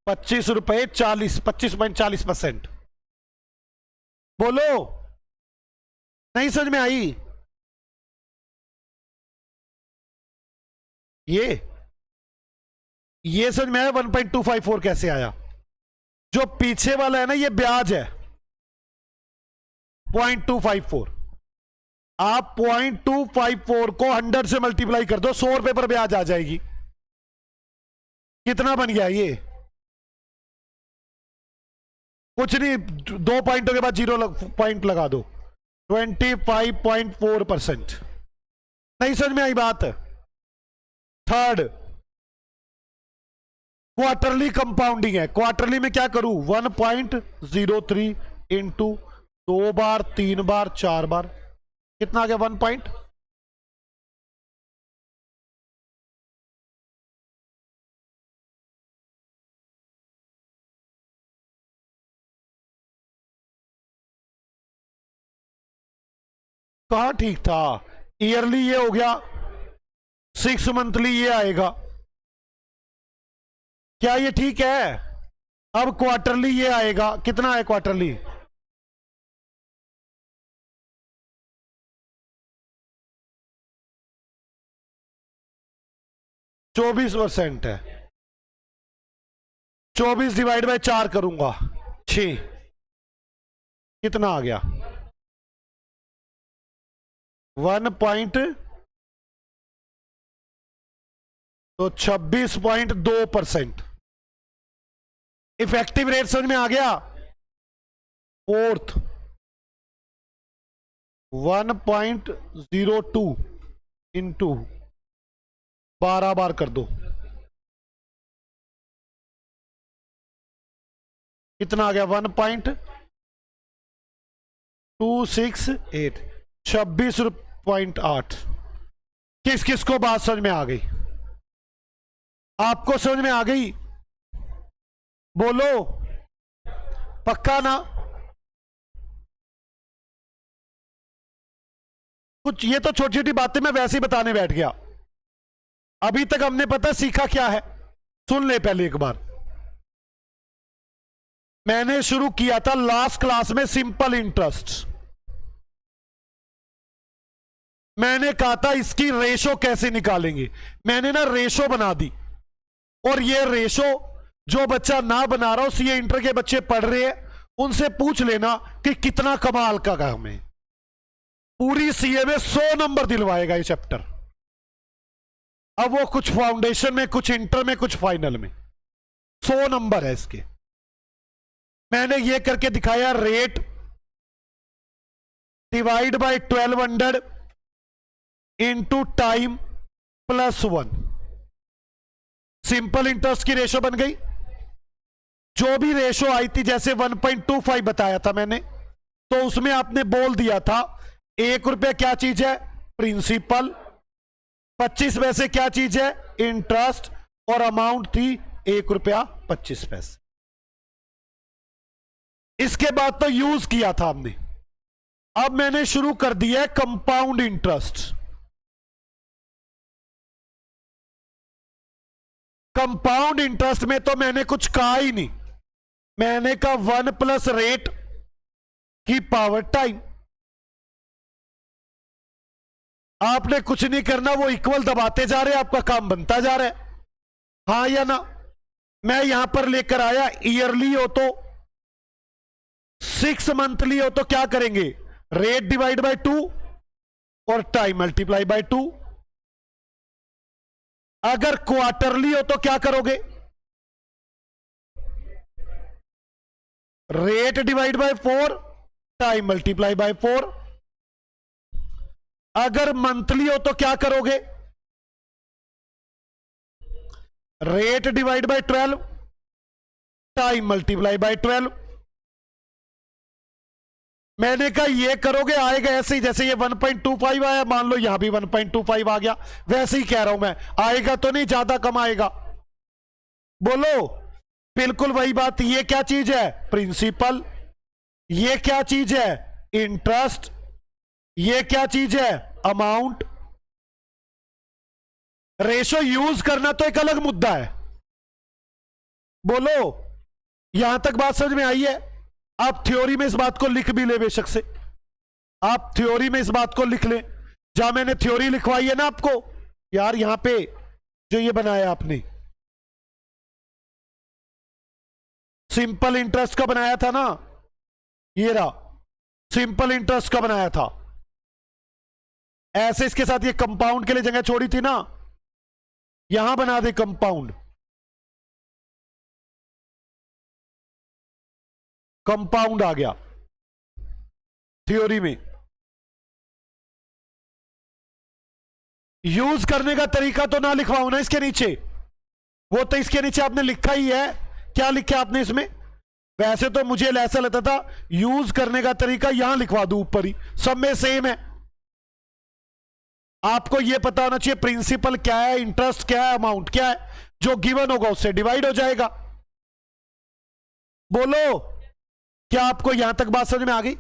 25.40%। बोलो, नहीं समझ में आई? ये समझ में आया 1.254 कैसे आया? जो पीछे वाला है ना, ये ब्याज है 0.254। आप 0.254 को 100 से मल्टीप्लाई कर दो, 100 रुपए पर ब्याज आ जाएगी। कितना बन गया ये? कुछ नहीं, 2 पॉइंटों के बाद 0 पॉइंट लगा दो। 25.4%। नहीं समझ में आई बात? थर्ड, क्वार्टरली कंपाउंडिंग है। क्वार्टरली में क्या करूं? 1.03 इंटू 2 बार, 3 बार, 4 बार। कितना आ गया? 1 पॉइंट। कहां ठीक था? ईयरली ये हो गया, 6 मंथली ये आएगा। क्या ये ठीक है? अब क्वार्टरली ये आएगा। कितना है क्वार्टरली? 24% है। 24 डिवाइड बाय 4 करूंगा, 6। कितना आ गया? 1 तो 26.2%। इफेक्टिव रेट समझ में आ गया? फोर्थ 1.02 इंटू 12 बार कर दो, कितना आ गया? 1.268, 26.8। किस किस को बात समझ में आ गई? आपको समझ में आ गई? बोलो, पक्का ना? कुछ ये तो छोटी छोटी बातें मैं वैसे ही बताने बैठ गया। अभी तक हमने पता सीखा क्या है, सुन ले पहले एक बार। मैंने शुरू किया था लास्ट क्लास में सिंपल इंटरेस्ट। मैंने कहा था इसकी रेशो कैसे निकालेंगे। मैंने ना रेशो बना दी, और ये रेशो जो बच्चा ना बना रहा हो, सीए इंटर के बच्चे पढ़ रहे हैं, उनसे पूछ लेना कि कितना कमाल का काम है। पूरी सीए में 100 नंबर दिलवाएगा ये चैप्टर। अब वो कुछ फाउंडेशन में, कुछ इंटर में, कुछ फाइनल में, 100 नंबर है इसके। मैंने ये करके दिखाया, rate divide by 1200 into time plus 1। Simple interest की रेशो बन गई। जो भी रेशो आई थी, जैसे 1.25 बताया था मैंने, तो उसमें आपने बोल दिया था 1 रुपया क्या चीज है? प्रिंसिपल। 25 पैसे क्या चीज है? इंटरेस्ट। और अमाउंट थी 1 रुपया 25 पैसे। इसके बाद तो यूज किया था हमने। अब मैंने शुरू कर दिया है कंपाउंड इंटरेस्ट। कंपाउंड इंटरेस्ट में तो मैंने कुछ कहा ही नहीं। मैंने कहा 1 प्लस रेट की पावर टाइम। आपने कुछ नहीं करना, वो इक्वल दबाते जा रहे हैं, आपका काम बनता जा रहा है। हाँ या ना? मैं यहां पर लेकर आया ईयरली हो तो 6 मंथली हो तो क्या करेंगे? रेट डिवाइड बाय 2 और टाइम मल्टीप्लाई बाय 2। अगर क्वार्टरली हो तो क्या करोगे? Rate divide by 4, time multiply by 4। अगर मंथली हो तो क्या करोगे? Rate divide by 12, time multiply by 12। मैंने कहा ये करोगे, आएगा ऐसे ही जैसे ये 1.25 आया, मान लो यहां भी 1.25 आ गया, वैसे ही कह रहा हूं मैं। आएगा तो नहीं, ज्यादा कम आएगा। बोलो, बिल्कुल वही बात। ये क्या चीज है? प्रिंसिपल। ये क्या चीज है? इंटरेस्ट। ये क्या चीज है? अमाउंट। रेशो यूज करना तो एक अलग मुद्दा है। बोलो, यहां तक बात समझ में आई है? आप थ्योरी में इस बात को लिख भी ले बेशक से, आप थ्योरी में इस बात को लिख ले। जहां मैंने थ्योरी लिखवाई है ना आपको, यार यहां पे जो ये बनाया आपने, सिंपल इंटरेस्ट का बनाया था ना, ये रहा सिंपल इंटरेस्ट का बनाया था। ऐसे इसके साथ ये कंपाउंड के लिए जगह छोड़ी थी ना, यहां बना दे कंपाउंड। कंपाउंड आ गया थ्योरी में। यूज करने का तरीका तो ना लिखवाऊं ना इसके नीचे, वो तो इसके नीचे आपने लिखा ही है। क्या लिखा आपने इसमें? वैसे तो मुझे ऐसा लगता था यूज करने का तरीका यहां लिखवा दूं, ऊपर ही सब में सेम है। आपको यह पता होना चाहिए प्रिंसिपल क्या है, इंटरेस्ट क्या है, अमाउंट क्या है। जो गिवन होगा उससे डिवाइड हो जाएगा। बोलो, क्या आपको यहां तक बात समझ में आ गई?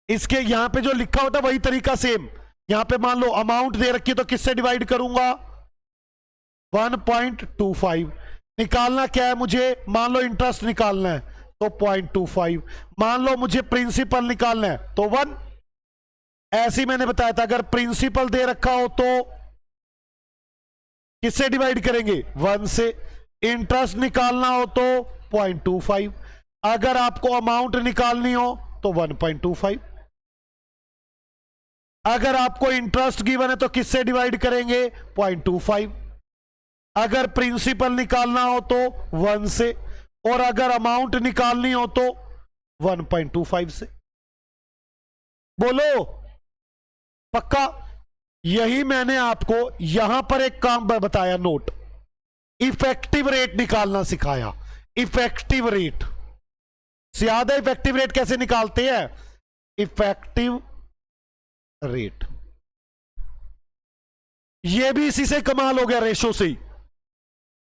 इसके यहां पे जो लिखा होता है वही तरीका सेम। यहां पे मान लो अमाउंट दे रखी है तो किससे डिवाइड करूंगा? 1.25। निकालना क्या है मुझे? मान लो इंटरेस्ट निकालना है तो 0.25। मान लो मुझे प्रिंसिपल निकालना है तो 1। ऐसे ही मैंने बताया था, अगर प्रिंसिपल दे रखा हो तो किससे डिवाइड करेंगे? 1 से। इंटरेस्ट निकालना हो तो 0.25। अगर आपको अमाउंट निकालनी हो तो 1.25। अगर आपको इंटरेस्ट गिवन है तो किससे डिवाइड करेंगे? 0.25। अगर प्रिंसिपल निकालना हो तो 1 से, और अगर अमाउंट निकालनी हो तो 1.25 से। बोलो पक्का? यही मैंने आपको यहां पर एक काम बताया, नोट, इफेक्टिव रेट निकालना सिखाया। इफेक्टिव रेट याद है? इफेक्टिव रेट कैसे निकालते हैं? इफेक्टिव रेट, ये भी इसी से कमाल हो गया, रेशो से ही।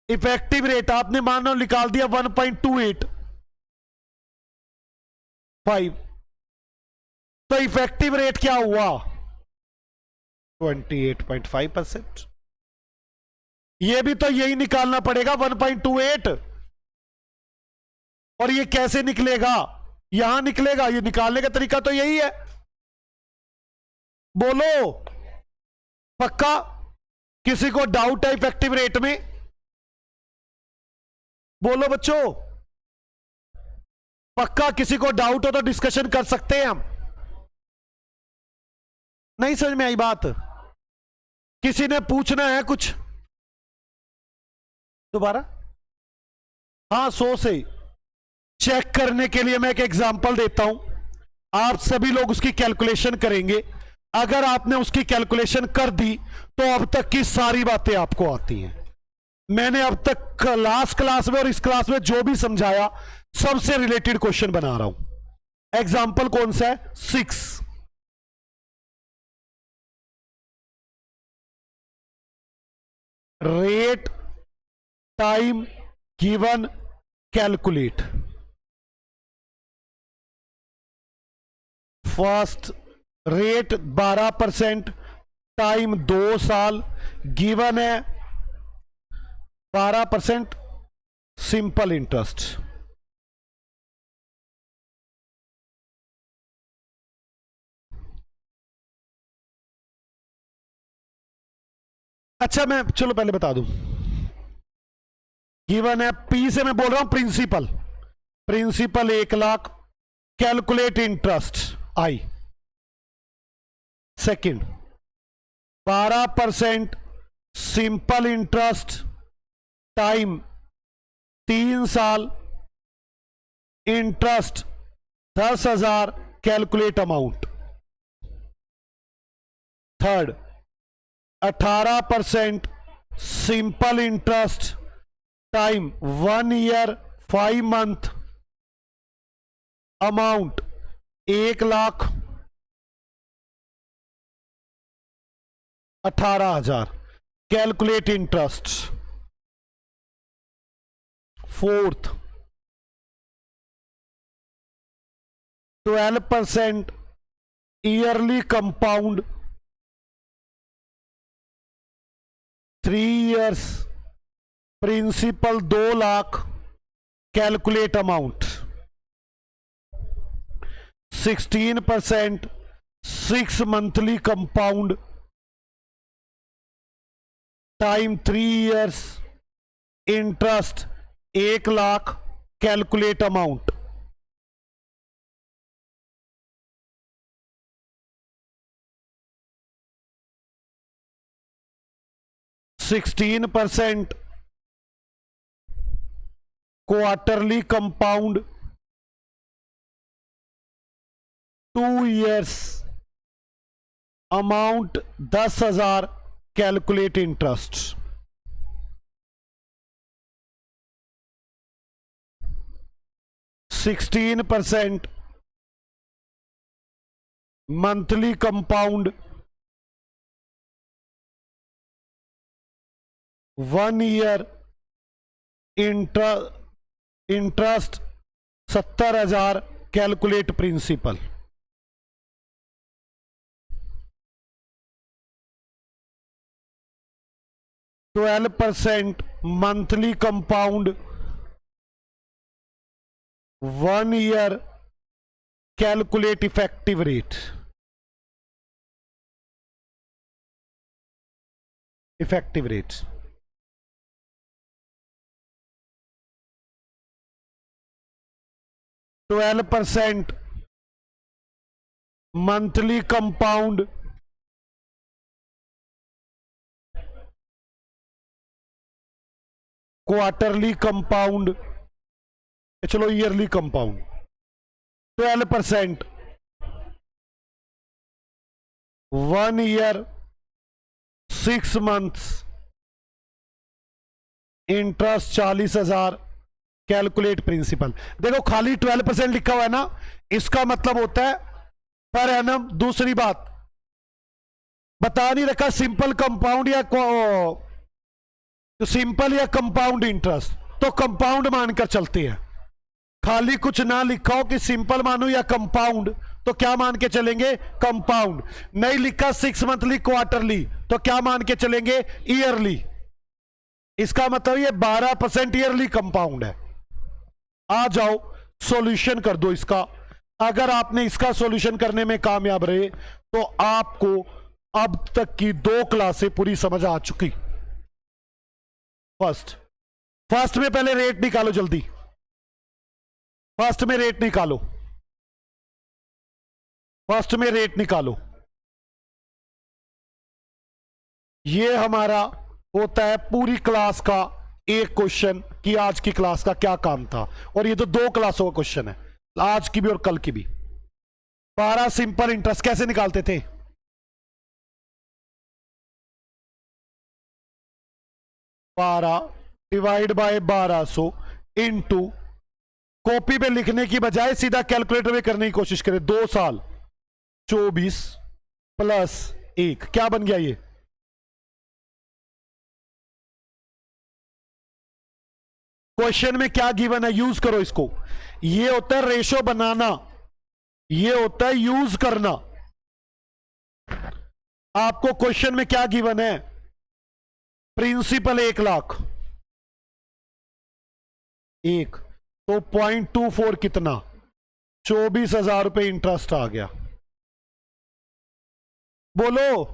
इफेक्टिव रेट आपने मान लो निकाल दिया 1.285, तो इफेक्टिव रेट क्या हुआ? 28.5%। ये भी तो यही निकालना पड़ेगा, 1.28। और ये कैसे निकलेगा? यहां निकलेगा। ये निकालने का तरीका तो यही है। बोलो पक्का? किसी को डाउट है इफेक्टिव रेट में? बोलो बच्चों, पक्का? किसी को डाउट हो तो डिस्कशन कर सकते हैं हम। नहीं समझ में आई बात? किसी ने पूछना है कुछ दोबारा? हाँ, 100 से चेक करने के लिए मैं एक एग्जांपल देता हूं, आप सभी लोग उसकी कैलकुलेशन करेंगे। अगर आपने उसकी कैलकुलेशन कर दी तो अब तक की सारी बातें आपको आती हैं। मैंने अब तक लास्ट क्लास में और इस क्लास में जो भी समझाया सबसे रिलेटेड क्वेश्चन बना रहा हूं। एग्जांपल कौन सा है? 6। Rate, time given, calculate. First, rate 12%, time 2 साल, गिवन है 12% सिंपल इंटरेस्ट। अच्छा, मैं चलो पहले बता दूं। गिवन है, पी से मैं बोल रहा हूं principal. Principal 1 lakh, calculate interest आई। सेकंड, 12% सिंपल इंटरेस्ट, टाइम 3 साल, interest 10,000, calculate amount. Third, 18% simple interest, time 1 year 5 month, amount 1 lakh 18,000, calculate interest. Fourth, 12% yearly compound, 3 years, principal 2 lakh, calculate amount. 16% 6 monthly compound, time 3 years, interest 1 lakh, calculate amount. Sixteen percent quarterly compound, 2 years, amount 10,000, calculate interest. Sixteen percent monthly compound, 1 year, interest 70,000, calculate principal. Twelve percent monthly compound, 1 year, calculate effective rate. Effective rate 12% monthly compound, quarterly compound, चलो yearly compound, 12%, 1 year 6 months, interest 40,000, calculate principal. देखो खाली 12% लिखा हुआ है ना, इसका मतलब होता है पर एनम। दूसरी बात बता नहीं रखा सिंपल कंपाउंड या सिंपल या कंपाउंड इंटरेस्ट, तो कंपाउंड मानकर चलते हैं। खाली कुछ ना लिखा हो कि सिंपल मानो या कंपाउंड, तो क्या मान के चलेंगे? कंपाउंड। नहीं लिखा 6 मंथली क्वार्टरली, तो क्या मान के चलेंगे? ईयरली। इसका मतलब ये 12% ईयरली कंपाउंड है। आ जाओ सॉल्यूशन कर दो इसका। अगर आपने इसका सॉल्यूशन करने में कामयाब रहे तो आपको अब तक की 2 क्लासें पूरी समझ आ चुकी। फर्स्ट में पहले रेट निकालो जल्दी। फर्स्ट में रेट निकालो, फर्स्ट में रेट निकालो। ये हमारा होता है पूरी क्लास का एक क्वेश्चन कि आज की क्लास का क्या काम था। और ये तो 2 क्लासों का क्वेश्चन है, आज की भी और कल की भी। 12 सिंपल इंटरेस्ट कैसे निकालते थे? 12 डिवाइड बाय 1200 इंटू, कॉपी पे लिखने की बजाय सीधा कैलकुलेटर में करने की कोशिश करें। 2 साल 24 प्लस 1, क्या बन गया? ये क्वेश्चन में क्या गिवन है, यूज करो इसको। ये होता है रेशो बनाना, ये होता है यूज करना। आपको क्वेश्चन में क्या गिवन है? प्रिंसिपल 1 लाख, 1 तो 0.24 कितना? 24,000 रुपए इंटरेस्ट आ गया। बोलो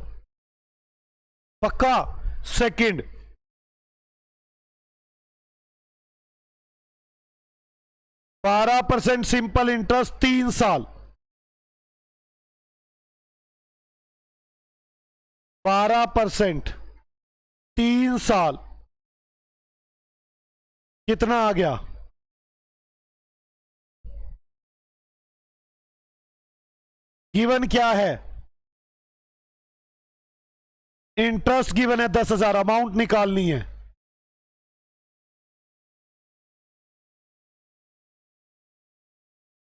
पक्का? सेकंड, 12% सिंपल इंटरेस्ट 3 साल, 12% 3 साल कितना आ गया? गिवन क्या है? इंटरेस्ट गिवन है 10,000, अमाउंट निकालनी है।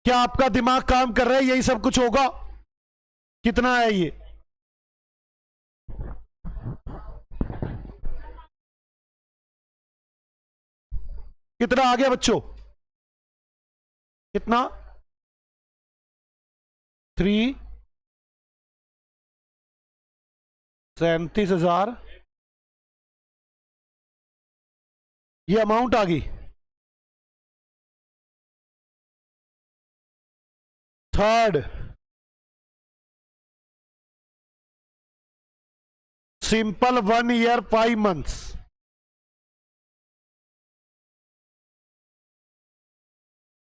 क्या आपका दिमाग काम कर रहा है? यही सब कुछ होगा। कितना है ये? कितना आ गया बच्चों? कितना? 37,000, ये अमाउंट आ गई। थर्ड, सिंपल 1 ईयर 5 मंथ्स,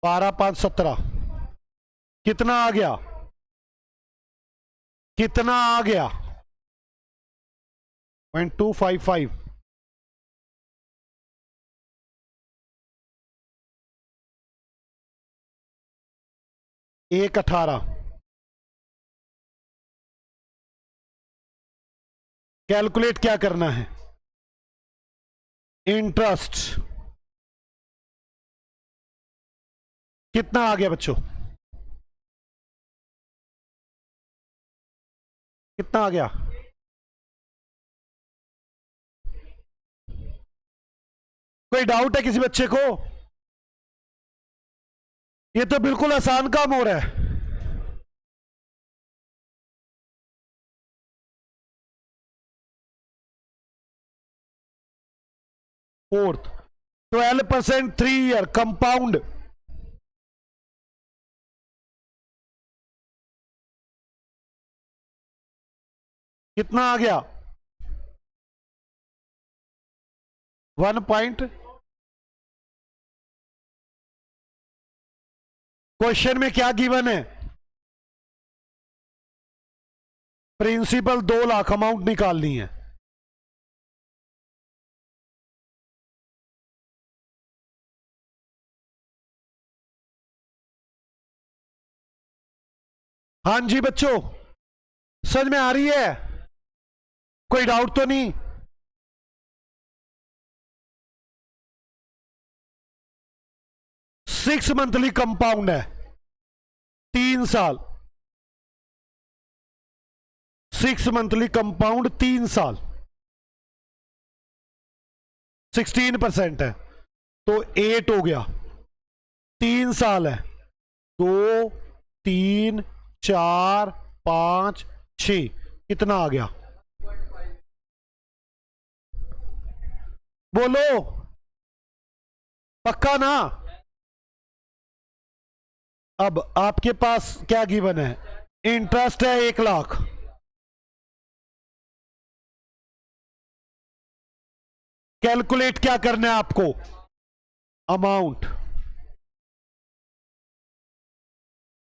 12 5 17, कितना आ गया? कितना आ गया? 0.255। 1.18। कैलकुलेट क्या करना है? इंटरेस्ट कितना आ गया बच्चों? कितना आ गया? कोई डाउट है किसी बच्चे को? ये तो बिल्कुल आसान काम हो रहा है। फोर्थ, 12% 3 ईयर कंपाउंड, कितना आ गया? 1 पॉइंट। क्वेश्चन में क्या गिवन है? प्रिंसिपल 2 लाख, अमाउंट निकालनी है। हाँ जी बच्चों, समझ में आ रही है? कोई डाउट तो नहीं? सिक्स मंथली कंपाउंड है, 3 साल। 6 मंथली कंपाउंड 3 साल, 16% है तो 8 हो गया। 3 साल है, 2 3 4 5 6, कितना आ गया? बोलो, पक्का ना? अब आपके पास क्या गिवन है? इंटरेस्ट है 1 लाख, कैलकुलेट क्या करना है आपको? अमाउंट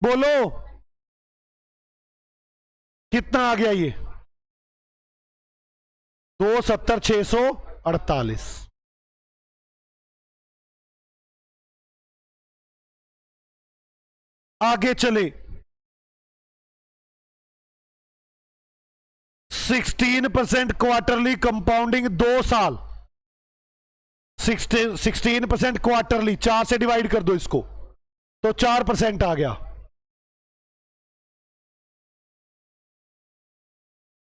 बोलो, कितना आ गया ये? 270,648। आगे चले, 16% क्वार्टरली कंपाउंडिंग 2 साल, 16% क्वार्टरली, 4 से डिवाइड कर दो इसको तो 4% आ गया।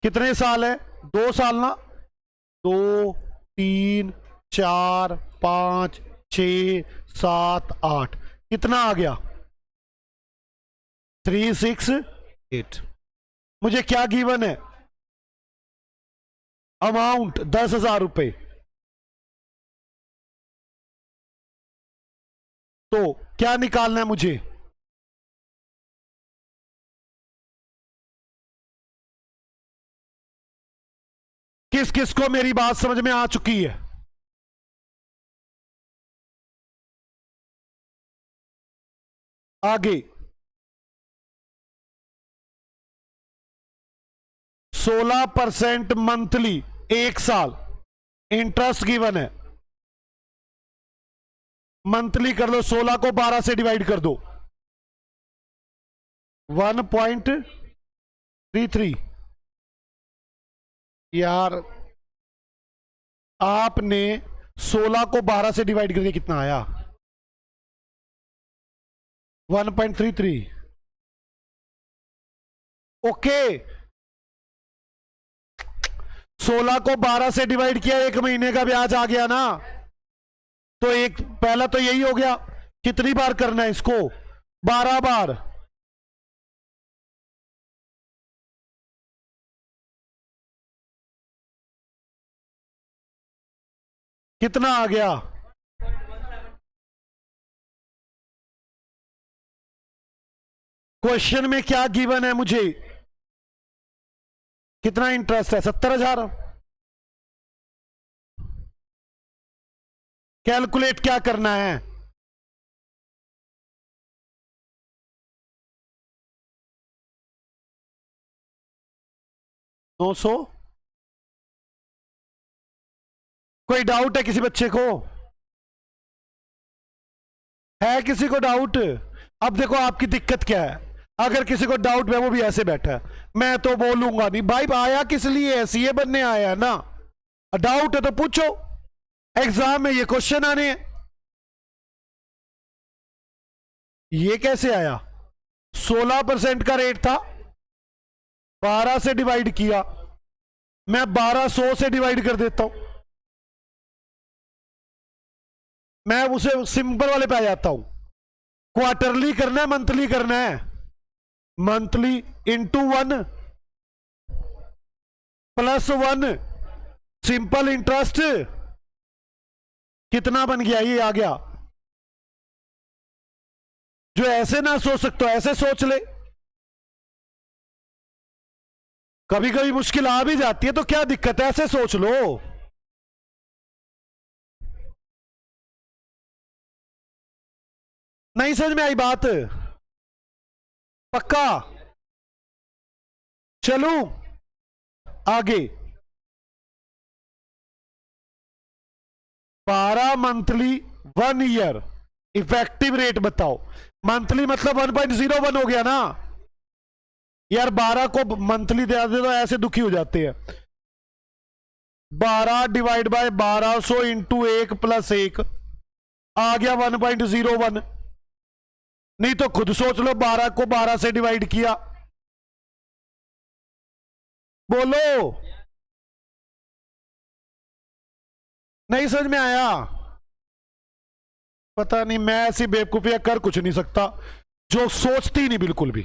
कितने साल है? 2 साल ना? 2 3 4 5 6 7 8, कितना आ गया? 368। मुझे क्या गिवन है? अमाउंट 10,000 रुपए। तो क्या निकालना है मुझे? किस किस को मेरी बात समझ में आ चुकी है? आगे 16% मंथली 1 साल, इंटरेस्ट गिवन है। मंथली कर लो, 16 को 12 से डिवाइड कर दो, 1.33। यार आपने 16 को 12 से डिवाइड करके कितना आया? 1.33। ओके, 16 को 12 से डिवाइड किया, 1 महीने का ब्याज आ गया ना? तो एक पहला तो यही हो गया। कितनी बार करना है इसको? 12 बार। कितना आ गया? क्वेश्चन में क्या गिवन है मुझे? कितना इंटरेस्ट है? 70,000। कैलकुलेट क्या करना है? दो सौ। कोई डाउट है किसी बच्चे को? है किसी को डाउट? अब देखो आपकी दिक्कत क्या है। अगर किसी को डाउट है, वो भी ऐसे बैठा है, मैं तो बोलूंगा नहीं भाई, आया किस लिए है? सीए बनने आया है ना? डाउट है तो पूछो, एग्जाम में ये क्वेश्चन आने हैं। ये कैसे आया? 16% का रेट था, 12 से डिवाइड किया, मैं 1200 से डिवाइड कर देता हूं, मैं उसे सिंपल वाले पे आ जाता हूं। क्वार्टरली करना है, मंथली करना है? Monthly into 1 plus 1, simple interest. कितना बन गया? ये आ गया। जो ऐसे ना सोच सकते ऐसे सोच ले। कभी कभी मुश्किल आ भी जाती है तो क्या दिक्कत है, ऐसे सोच लो। नहीं समझ में आई बात? पक्का? चलूं आगे। 12 मंथली 1 ईयर इफेक्टिव रेट बताओ। मंथली मतलब 1.01 हो गया ना? यार 12 को मंथली दे दे तो ऐसे दुखी हो जाते हैं। 12 डिवाइड बाय 1200 इंटू 1 प्लस 1 आ गया 1.01। नहीं तो खुद सोच लो, 12 को 12 से डिवाइड किया, बोलो। नहीं समझ में आया? पता नहीं, मैं ऐसी बेवकूफियां कर कुछ नहीं सकता जो सोचती नहीं बिल्कुल भी,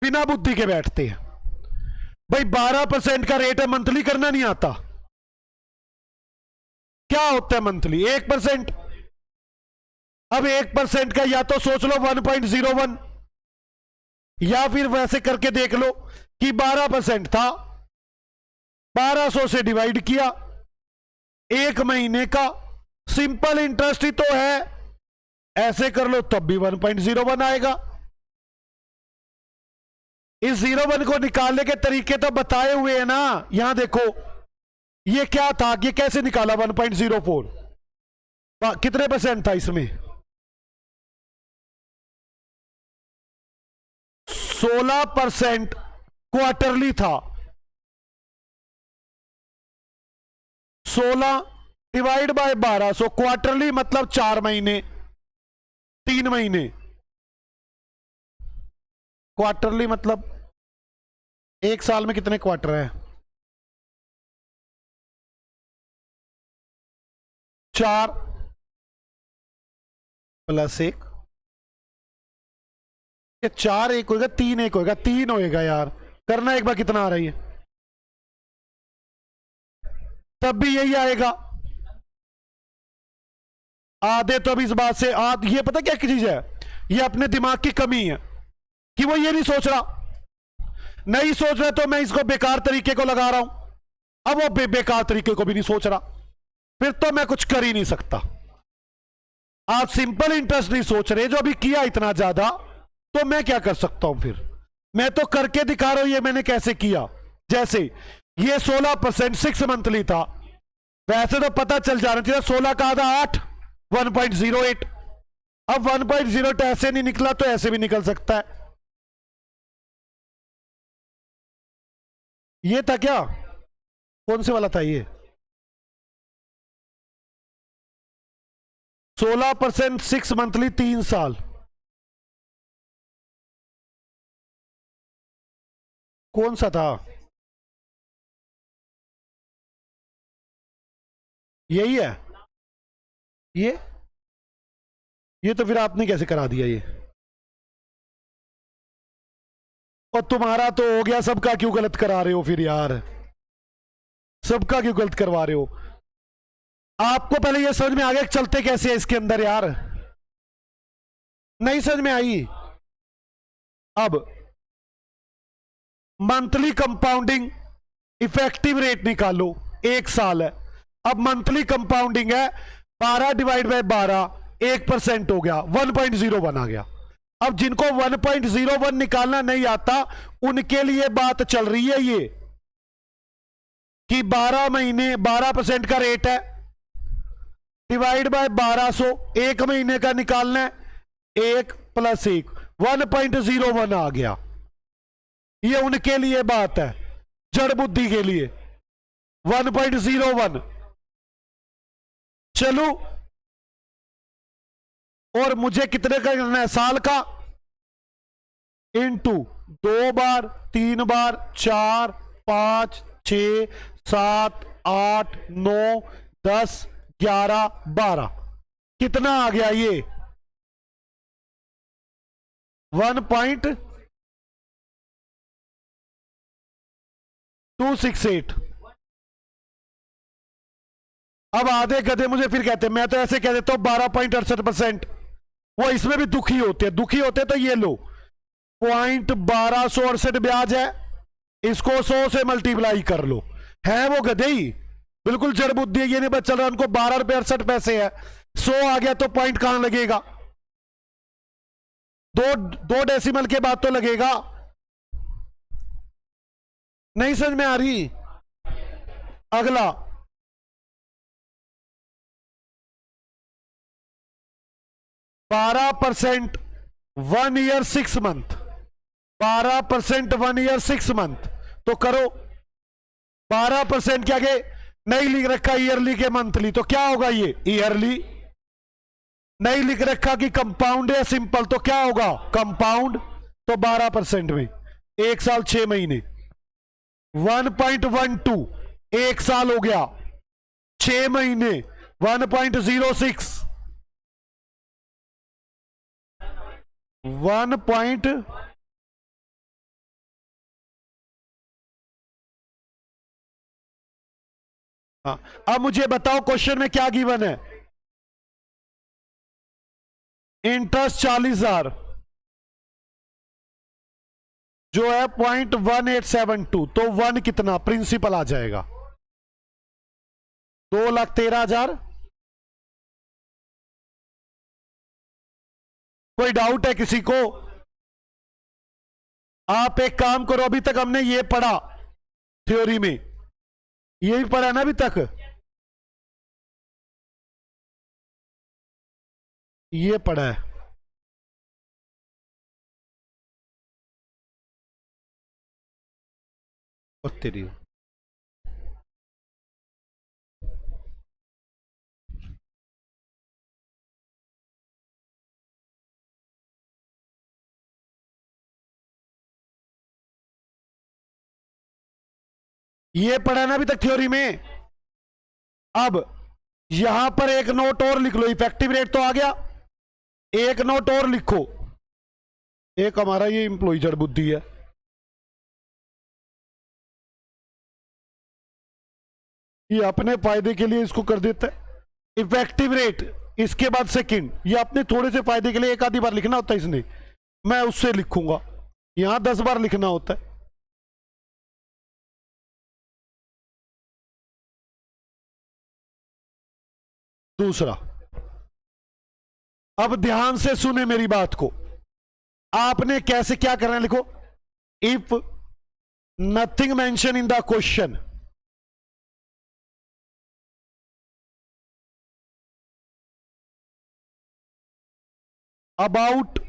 बिना बुद्धि के बैठते हैं। भाई 12% का रेट है, मंथली करना नहीं आता। क्या होता है मंथली? 1%। अब 1% का या तो सोच लो 1.01, या फिर वैसे करके देख लो कि 12% था, 1200 से डिवाइड किया, 1 महीने का सिंपल इंटरेस्ट ही तो है। ऐसे कर लो तब भी 1.01 आएगा। इस 01 को निकालने के तरीके तो बताए हुए हैं ना। यहां देखो ये क्या था, ये कैसे निकाला 1.04, कितने परसेंट था इसमें? 16% क्वार्टरली था। 16 डिवाइड बाय 1200, क्वार्टरली मतलब 4 महीने, 3 महीने। क्वार्टरली मतलब एक साल में कितने क्वार्टर है? 4 प्लस 1, ये 4 1 होगा, 3 1 होगा, 3 होएगा यार। करना एक बार, कितना आ रही है? तब भी यही आएगा। आधे तो अब इस बात से ये पता क्या चीज है, ये अपने दिमाग की कमी है कि वो ये नहीं सोच रहा। नहीं सोच रहा तो मैं इसको बेकार तरीके को लगा रहा हूं। अब वो बेकार तरीके को भी नहीं सोच रहा, फिर तो मैं कुछ कर ही नहीं सकता। आप सिंपल इंटरेस्ट नहीं सोच रहे, जो अभी किया इतना ज्यादा, तो मैं क्या कर सकता हूं? फिर मैं तो करके दिखा रहा हूं ये मैंने कैसे किया। जैसे ये 16% 6 मंथली था, वैसे तो पता चल जाना चाहिए 16 का आधा 8, 1.08। अब 1.08 ऐसे नहीं निकला तो ऐसे भी निकल सकता है। ये था क्या? कौन से वाला था ये? 16% 6 मंथली 3 साल। कौन सा था? यही है ये तो फिर आपने कैसे करा दिया ये? और तुम्हारा तो हो गया, सबका क्यों गलत करा रहे हो फिर यार? सबका क्यों गलत करवा रहे हो? आपको पहले ये समझ में आ गया कि चलते कैसे है इसके अंदर यार? नहीं समझ में आई? अब मंथली कंपाउंडिंग इफेक्टिव रेट निकालो, 1 साल है। अब मंथली कंपाउंडिंग है 12 डिवाइड बाय 12, 1% हो गया, 1.01 आ गया। अब जिनको 1.01 निकालना नहीं आता उनके लिए बात चल रही है ये कि 12 महीने 12% का रेट है, डिवाइड बाय 1200, 1 महीने का निकालना है, 1 प्लस 1, 1.01 आ गया। ये उनके लिए बात है, जड़ बुद्धि के लिए 1.01। चलो, और मुझे कितने का करना है? साल का, इंटू 2 बार, 3 बार, 4 5 6 7 8 9 10 11 12। कितना आ गया ये? 1.268। अब आधे गधे मुझे फिर कहते, मैं तो ऐसे कह देता हूं 12.68%। वो इसमें भी दुखी होते तो ये लो 0.1268 ब्याज है, इसको 100 से मल्टीप्लाई कर लो। है वो गधे ही, बिल्कुल जड़ बुद्धि है, ये नहीं पता चल रहा उनको 12 रुपये 68 पैसे है। 100 आ गया तो पॉइंट कहां लगेगा? दो डेसिमल के बाद तो लगेगा। नहीं समझ में आ रही? अगला 12% 1 ईयर 6 मंथ। 12% 1 ईयर 6 मंथ, तो करो 12% के आगे नहीं लिख रखा ईयरली के मंथली, तो क्या होगा ये ईयरली। नहीं लिख रखा कि कंपाउंड है सिंपल, तो क्या होगा कंपाउंड। तो 12% में 1 साल 6 महीने 1.12 1 साल हो गया 6 महीने 1.06 1. हाँ, अब मुझे बताओ क्वेश्चन में क्या गिवन है। इंटरेस्ट 40,000 जो है 0.1872, तो 1 कितना प्रिंसिपल आ जाएगा 2,13,000। कोई डाउट है किसी को? आप एक काम करो, अभी तक हमने ये पढ़ा थ्योरी में, ये भी पढ़ा ना अभी तक, ये पढ़ा है। और तेरी ये पढ़ा ना अभी तक थ्योरी में। अब यहां पर एक नोट और लिख लो, इफेक्टिव रेट तो आ गया, एक नोट और लिखो। एक हमारा ये इंप्लॉय जड़ बुद्धि है, ये अपने फायदे के लिए इसको कर देता है इफेक्टिव रेट, इसके बाद सेकंड, ये अपने थोड़े से फायदे के लिए एक आधी बार लिखना होता है इसने, मैं उससे लिखूंगा, यहां 10 बार लिखना होता है। दूसरा, अब ध्यान से सुने मेरी बात को, आपने कैसे क्या करना है, लिखो if nothing mention in the question about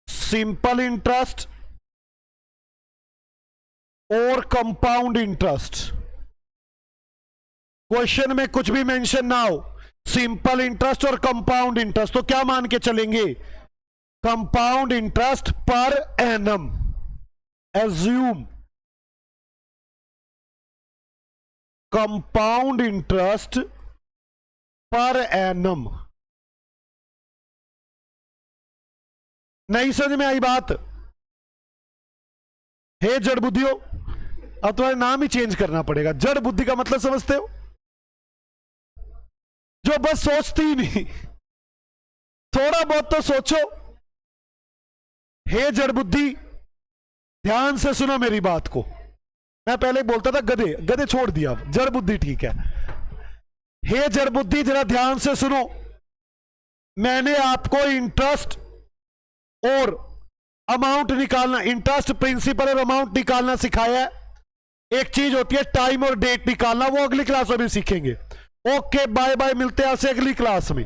simple interest और कंपाउंड इंटरेस्ट, क्वेश्चन में कुछ भी मेंशन ना हो, सिंपल इंटरेस्ट और कंपाउंड इंटरेस्ट, तो क्या मान के चलेंगे compound interest per annum, assume compound interest per annum. नहीं समझ में आई बात? हे जड़ बुद्धियों, अब तुम्हारा नाम ही चेंज करना पड़ेगा। जड़ बुद्धि का मतलब समझते हो? जो बस सोचती ही नहीं, थोड़ा बहुत तो सोचो। हे जड़ बुद्धि, ध्यान से सुनो मेरी बात को। मैं पहले बोलता था गधे, गधे छोड़ दिया, जड़ बुद्धि ठीक है। हे जड़ बुद्धि, जरा ध्यान से सुनो, मैंने आपको इंटरेस्ट और अमाउंट निकालना, इंटरेस्ट प्रिंसिपल और अमाउंट निकालना सिखाया है। एक चीज होती है टाइम और डेट निकालना, वो अगली क्लास में भी सीखेंगे। ओके बाय बाय, मिलते हैं आपसे अगली क्लास में।